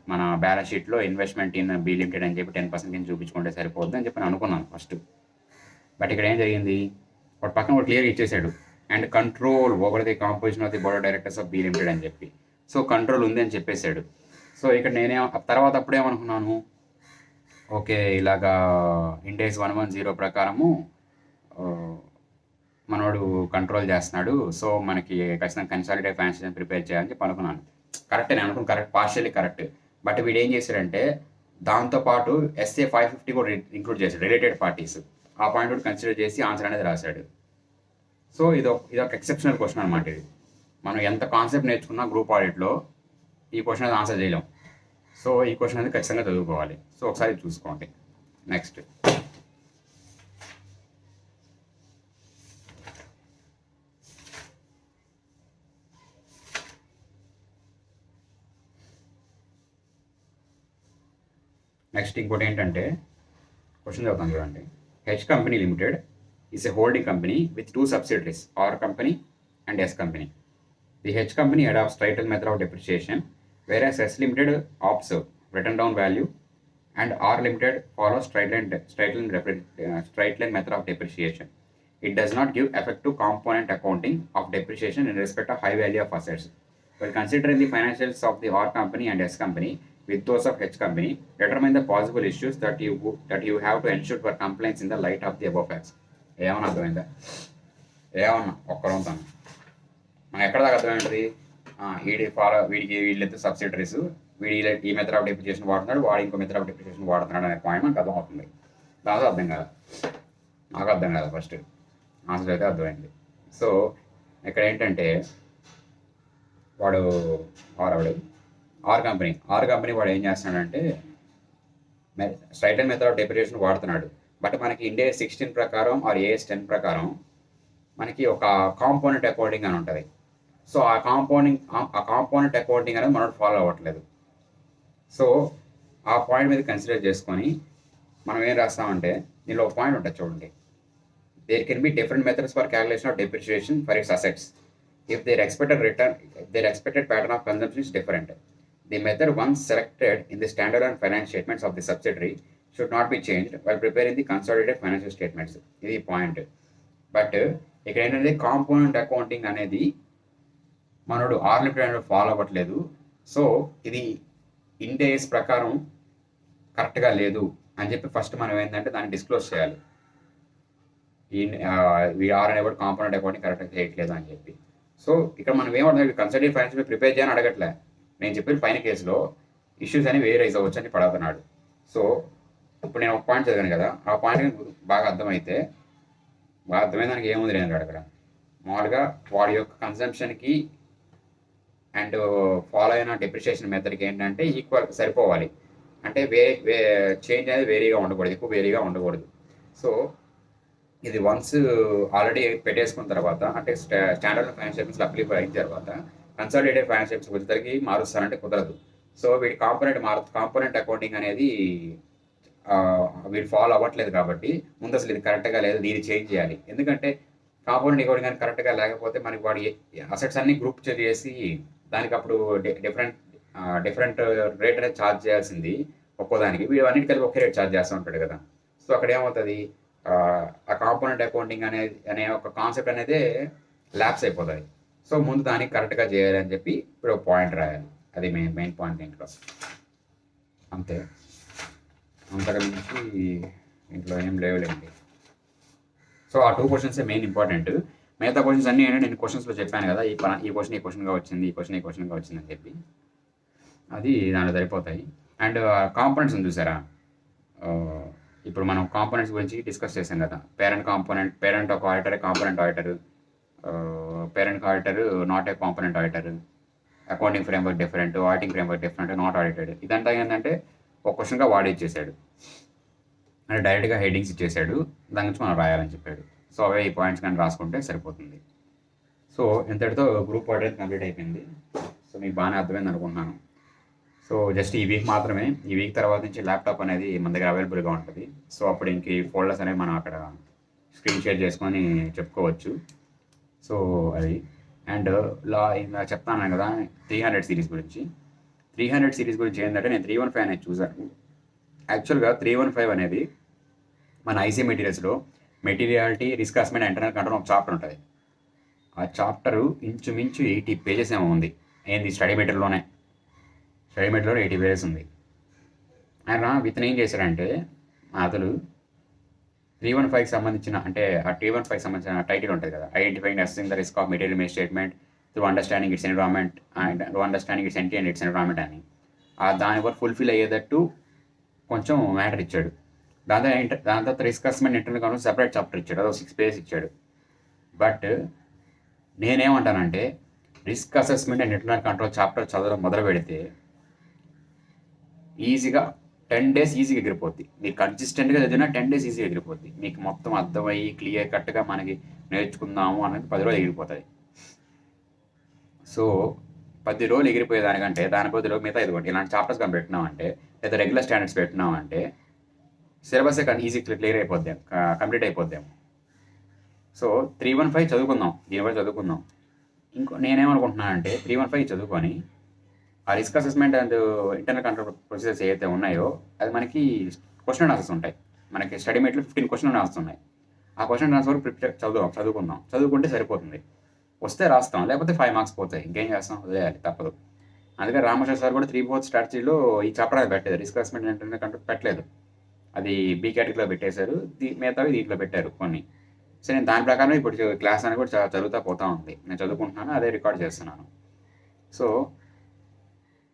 మన బ్యాలెన్స్ షీట్లో ఇన్వెస్ట్మెంట్ ఇన్ బి లిమిటెడ్ అని చెప్పి 10% కింద చూపించుకుంటే సరిపోద్ది అని చెప్పి నేను అనుకున్నాను ఫస్ట్. బట్ ఇక్కడ ఏం జరిగింది, వాడు పక్కన వాడు క్లియర్ ఇచ్చేసాడు, and control over the composition of the board of directors of be limited అని చెప్పి, సో కంట్రోల్ ఉంది అని చెప్పేశాడు. సో ఇక్కడ తర్వాత అప్పుడేమనుకున్నాను, ఓకే ఇలాగా Ind AS 110 ప్రకారము మనోడు కంట్రోల్ చేస్తున్నాడు, సో మనకి ఖచ్చితంగా కన్సాలిడేటెడ్ ఫైనాన్షియల్ ప్రిపేర్ చేయాలని చెప్పి అనుకున్నాను. కరెక్ట్, నేను అనుకున్నాను కరెక్ట్, పార్షియల్లీ కరెక్ట్. బట్ వీడు ఏం చేశాడంటే దాంతోపాటు SA 550 కూడా ఇంక్లూడ్ చేశాడు, రిలేటెడ్ పార్టీస్, ఆ పాయింట్ కూడా కన్సిడర్ చేసి ఆన్సర్ అనేది రాశాడు. సో ఇదొక ఎక్సెప్షనల్ క్వశ్చన్ అనమాట. ఇది మనం ఎంత కాన్సెప్ట్ నేర్చుకున్నా గ్రూప్ ఆడిట్లో ఈ క్వశ్చన్ అనేది ఆన్సర్ చేయలేం. సో ఈ క్వశ్చన్ అనేది ఖచ్చితంగా చదువుకోవాలి. సో ఒకసారి చూసుకోండి. నెక్స్ట్, ఇంకోటి ఏంటంటే క్వశ్చన్ చదువుతాను చూడండి. H company limited is a holding company with 2 subsidiaries, R company and S company. The H company adopts straight line method of depreciation, whereas S Limited opts written down value and R Limited follows straight line method of depreciation. It does not give effect to component accounting of depreciation in respect of high value of assets. While considering the financials of the R company and S company with those of H company, determine the possible issues that you have to ensure for compliance in the light of the above facts. ఏమన్నా అర్థమైందా? ఏమన్నా ఒక్కరంతాను మనం ఎక్కడ దాకా అర్థమైంటుంది, వీళ్ళిద్దరు subsidiaries, వీడి ఈ method of depreciation వాడుతున్నాడు, వాడు ఇంకో మెథడ్ ఆఫ్ డిప్రిసియేషన్ వాడుతున్నాడు అనే పాయింట్ మనకు అర్థమవుతుంది. దాంతో అర్థం కాదు, నాకు అర్థం కాదు, ఫస్ట్ ఆన్సర్ అయితే అర్థమైంది. సో ఇక్కడ ఏంటంటే ఆర్ కంపెనీ వాడు ఏం చేస్తున్నాడంటే straight line method of depreciation వాడుతున్నాడు. బట్ మనకి Ind AS 16 ప్రకారం ఆర్ AS 10 ప్రకారం మనకి ఒక కాంపోనెంట్ అకౌంటింగ్ అని ఉంటుంది. సో ఆ కాంపోనెంట్ అకౌంటింగ్ అనేది మనం ఫాలో అవ్వట్లేదు. సో ఆ పాయింట్ మీద కన్సిడర్ చేసుకొని మనం ఏం రాస్తామంటే దీనిలో ఒక పాయింట్ ఉంటుంది చూడండి, there can be different methods for calculation of depreciation for its assets if their expected pattern of consumption is different. The method once selected in the standalone financial statements of the subsidiary should not be changed while preparing the consolidated financial statements. ఇది point. But ఇక్కడ ఏంటంటే component accounting అనేది మనోడు are limited అనేది follow అవ్వట్లేదు. So ఇది Ind AS ప్రకారం కరెక్ట్గా లేదు అని చెప్పి ఫస్ట్ మనం ఏంటంటే దాన్ని డిస్క్లోజ్ చేయాలి. ఈ ఆర్ అనేవాడు కాంపోనెంట్ అకౌంటింగ్ కరెక్ట్గా చేయట్లేదు అని చెప్పి. సో ఇక్కడ మనం ఏమవుతుంది, కన్సల్టేటివ్ ఫైనాన్స్ ప్రిపేర్ చేయని అడగట్లే, నేను చెప్పిన పైన కేసులో ఇష్యూస్ అని వేరే రైజ్ అవ్వచ్చు అని పడుతున్నాడు. సో ఇప్పుడు నేను ఒక పాయింట్ చదివాను కదా, ఆ పాయింట్ బాగా అర్థమైతే దానికి ఏముంది నేను అక్కడ మామూలుగా వాడి యొక్క కన్సంప్షన్కి అండ్ ఫాలో అయిన డెప్రిషియేషన్ మెథడ్కి ఏంటంటే ఈక్వల్ సరిపోవాలి. అంటే చేంజ్ అనేది వేరీగా ఉండకూడదు, ఎక్కువ వేరీగా ఉండకూడదు. సో ఇది వన్స్ ఆల్రెడీ పెట్టేసుకున్న తర్వాత అంటే స్టాండర్డ్ ఫైనాన్షియల్ స్టేట్మెంట్స్ అప్లై అయిన తర్వాత కన్సాలిడేటెడ్ ఫైనాన్షియల్ స్టేట్మెంట్స్ వచ్చేసరికి మారుస్తారంటే కుదరదు. సో వీటి కాంపోనెంట్ అకౌంటింగ్ అనేది వీడు ఫాలో అవ్వట్లేదు కాబట్టి ముందు అసలు ఇది కరెక్ట్గా లేదు, దీన్ని చేంజ్ చేయాలి. ఎందుకంటే కాంపోనెంట్ అకౌంటింగ్ కానీ కరెక్ట్గా లేకపోతే మనకి వాడి అసెట్స్ అన్ని గ్రూప్ చేసి దానికి అప్పుడు డిఫరెంట్ రేట్ అనేది ఛార్జ్ చేయాల్సింది ఒక్కోదానికి, వీడు అన్నిటి కలిపి ఒకే రేట్ ఛార్జ్ చేస్తూ ఉంటాడు కదా. సో అక్కడ ఏమవుతుంది, ఆ కాంపోనెంట్ అకౌంటింగ్ అనే ఒక కాన్సెప్ట్ అనేది ల్యాప్స్ అయిపోతుంది. సో ముందు దానికి కరెక్ట్గా చేయాలి అని చెప్పి ఇప్పుడు ఒక పాయింట్ రాయాలి. అది మెయిన్ పాయింట్ దీంట్లో. అంతే, అంతకు మించి ఇంట్లో ఏం లేవులేండి. సో ఆ 2 క్వశ్చన్స్ మెయిన్ ఇంపార్టెంట్. మిగతా క్వశ్చన్స్ అన్నీ ఏంటంటే నేను క్వశ్చన్స్లో చెప్పాను కదా, ఈ క్వశ్చన్గా వచ్చింది, ఈ క్వశ్చన్గా వచ్చింది అని చెప్పి, అది దాంట్లో సరిపోతాయి. అండ్ కాంపోనెంట్స్ ఉంది చూసారా, ఇప్పుడు మనం కాంపోనెంట్స్ గురించి డిస్కస్ చేసాం కదా. పేరెంట్ ఒక auditor, component auditor, parent auditor not a component auditor, accounting framework different, auditing framework different, not audited. ఇదంతా ఏంటంటే ఒక క్వశ్చన్గా వాడి ఇచ్చేసాడు, అంటే డైరెక్ట్గా హెడ్డింగ్స్ ఇచ్చేసాడు, దాని నుంచి మనం రాయాలని చెప్పాడు. సో అవే ఈ పాయింట్స్ కానీ రాసుకుంటే సరిపోతుంది. సో ఇంతటితో గ్రూప్ ఆర్డర్ కంప్లీట్ అయిపోయింది. సో మీకు బాగానే అర్థమైంది అనుకుంటున్నాను. సో జస్ట్ ఈ వీక్ మాత్రమే, ఈ వీక్ తర్వాత నుంచి ల్యాప్టాప్ అనేది మన దగ్గర అవైలబుల్గా ఉంటుంది. సో అప్పుడు ఇంక ఈ ఫోల్డర్స్ అనేవి మనం అక్కడ స్క్రీన్ షేర్ చేసుకొని చెప్పుకోవచ్చు. సో అది. అండ్ ఇలా చెప్తాను కదా 300 సిరీస్ గురించి. 300 సిరీస్ గురించి ఏంటంటే నేను 315 అనేది చూసాను. యాక్చువల్గా 315 అనేది మన ఐసీ మెటీరియల్స్లో materiality, risk assessment, internal control ఒక చాప్టర్ ఉంటుంది. ఆ చాప్టరు ఇంచుమించు 80 పేజెస్ ఏమో ఉంది. ఏంది స్టడీ మెటీరియల్లోనే 80 పేజెస్ ఉంది. ఆయన విత్ ఏం చేశాడంటే అతను 315కి సంబంధించిన, అంటే ఆ 315కి సంబంధించిన టైటిల్ ఉంటుంది కదా, identifying assessing the risk of material made statement through understanding it's environment and understanding it's empty and it's environment అని, దాని వరకు ఫుల్ఫిల్ అయ్యేటట్టు కొంచెం మ్యాటర్ ఇచ్చాడు. దాని తర్వాత risk assessment, internal control separate chapter ఇచ్చాడు, అదో 6 పేజెస్ ఇచ్చాడు. బట్ నేనేమంటానంటే risk assessment and internal control chapter చదవడం మొదలు పెడితే ఈజీగా 10 days ఈజీగా ఎగిరిపోద్ది. మీరు కన్సిస్టెంట్గా చదివినా 10 days ఈజీగా ఎగిరిపోద్ది. మీకు మొత్తం అర్థమయ్యి క్లియర్ కట్గా మనకి నేర్చుకుందాము అనేది 10 రోజులు ఎగిరిపోతుంది. సో 10 రోజులు ఎగిరిపోయేదానికంటే దాని బదులు మిగతా ఇదిగోండి ఇలాంటి చాప్టర్స్ కానీ పెట్టినామంటే, లేదా రెగ్యులర్ స్టాండర్డ్స్ పెట్టినామంటే సిలబస్ ఈజీ క్లియర్ అయిపోద్దాం, కంప్లీట్ అయిపోద్దాము. సో 315 చదువుకుందాం, దీనివల్ల చదువుకుందాం. నేనేమనుకుంటున్నానంటే 315 చదువుకొని ఆ risk assessment and internal control procedures ఏవైతే ఉన్నాయో అది మనకి క్వశ్చన్ అండ్ ఆన్సర్స్ ఉంటాయి. మనకి study material 15 question and answers ఉన్నాయి. ఆ క్వశ్చన్ అండ్ ఆన్సర్ వరకు చదువుకుందాం, చదువుకుంటే సరిపోతుంది. వస్తే రాస్తాం, లేకపోతే 5 మార్క్స్ పోతాయి. ఇంకేం చేస్తాం, వదిలేయాలి, తప్పదు. అందుకే రామకృష్ణ సార్ కూడా 3/4 స్ట్రాటజీలో ఈ చాప్టర్ పెట్టలేదు, risk assessment and internal control పెట్టలేదు. అది బీ కేటగిరీలో పెట్టేశారు, మిగతావి దీంట్లో పెట్టారు కొన్ని. సో నేను దాని ప్రకారం ఇప్పుడు క్లాస్ అని కూడా చదువుతా పోతా ఉంది. నేను చదువుకుంటున్నాను, అదే రికార్డ్ చేస్తున్నాను. సో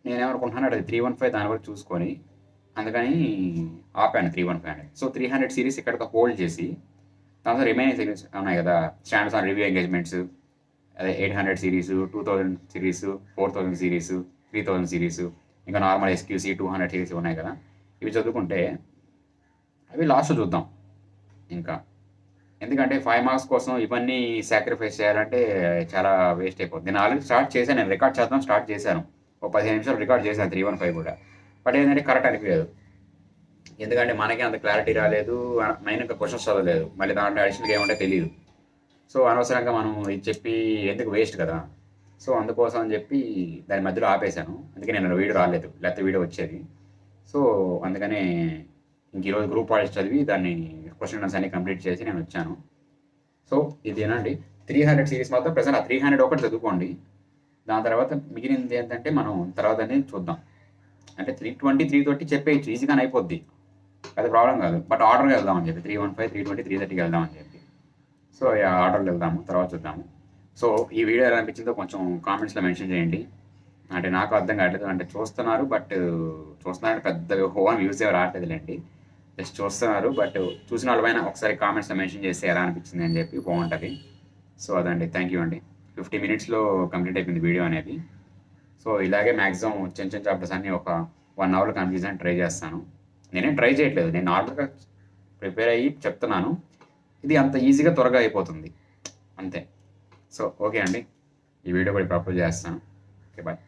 నేనేమనుకుంటున్నాను, అది 315 దాని వరకు చూసుకొని అందుకని ఆపాను 315 అనేది. సో 300 సిరీస్ ఇక్కడితో హోల్డ్ చేసి దాంతో రిమైనింగ్ సిరీస్ ఉన్నాయి కదా, స్టాండర్డ్స్ ఆన్ రివ్యూ ఎంగేజ్మెంట్స్, అదే 800 సిరీస్, 2000 సిరీస్, 4000 సిరీస్, 3000 సిరీస్, ఇంకా నార్మల్ ఎస్క్యూసీ 200 సిరీస్ ఉన్నాయి కదా, ఇవి చదువుకుంటే అవి లాస్ట్లో చూద్దాం. ఇంకా ఎందుకంటే 5 మార్క్స్ కోసం ఇవన్నీ సాక్రిఫైస్ చేయాలంటే చాలా వేస్ట్ అయిపోతుంది. నేను ఆల్రెడీ స్టార్ట్ చేశాను, నేను రికార్డ్ చేద్దాం స్టార్ట్ చేశాను, ఒక 15 నిమిషాలు రికార్డ్ చేశాను 315 కూడా. బట్ ఏంటంటే కరెక్ట్ అనిపించలేదు, ఎందుకంటే మనకి అంత క్లారిటీ రాలేదు, మెయిన్ ఇంకా క్వశ్చన్స్ చదవలేదు, మళ్ళీ దాంట్లో అడిషనల్గా ఏమంటే తెలియదు. సో అనవసరంగా మనం ఇది చెప్పి ఎందుకు వేస్ట్ కదా. సో అందుకోసం అని చెప్పి దాని మధ్యలో ఆపేశాను. అందుకే నేను వీడియో రాలేదు, లేకపోతే వీడియో వచ్చేది. సో అందుకనే ఇంక ఈరోజు గ్రూప్ వాయిస్ చదివి దాన్ని క్వశ్చన్ ఆన్సర్స్ అన్ని కంప్లీట్ చేసి నేను వచ్చాను. సో ఇదేనండి 300 సిరీస్ మాత్రం ప్రజెంట్ ఆ 300 ఒకటి చదువుకోండి. దాని తర్వాత మిగిలింది ఏంటంటే మనం తర్వాత అనేది చూద్దాం. అంటే 320, 330 చెప్పేయచ్చు, ఈజీగానే అయిపోద్ది, అది ప్రాబ్లం కాదు. బట్ ఆర్డర్కి వెళ్దామని చెప్పి 315, 320, 330కి వెళ్దామని చెప్పి. సో ఆర్డర్కి వెళ్దాము, తర్వాత చూద్దాము. సో ఈ వీడియో ఎలా అనిపించిందో కొంచెం కామెంట్స్లో మెన్షన్ చేయండి. అంటే నాకు అర్థం కావట్లేదు, అంటే చూస్తున్నారు బట్ చూస్తున్నారంటే పెద్ద హోమ్ వ్యూస్ ఏమి రావట్లేదులేండి, జస్ట్ చూస్తున్నారు. బట్ చూసిన వాళ్ళపైన ఒకసారి కామెంట్స్లో మెన్షన్ చేస్తే ఎలా అనిపించింది అని చెప్పి బాగుంటుంది. సో అదండి, థ్యాంక్ యూ అండి. 50 minutesలో కంప్లీట్ అయిపోయింది వీడియో అనేది. సో ఇలాగే మ్యాక్సిమం చిన్న చాప్టర్స్ అన్నీ ఒక 1 hourలో కంప్లీట్ అని ట్రై చేస్తాను. నేనేం ట్రై చేయట్లేదు, నేను నార్మల్గా ప్రిపేర్ అయ్యి చెప్తున్నాను. ఇది అంత ఈజీగా త్వరగా అయిపోతుంది అంతే. సో ఓకే అండి, ఈ వీడియో కూడా ఇప్పుడు అప్లోడ్ చేస్తాను. Okay bye.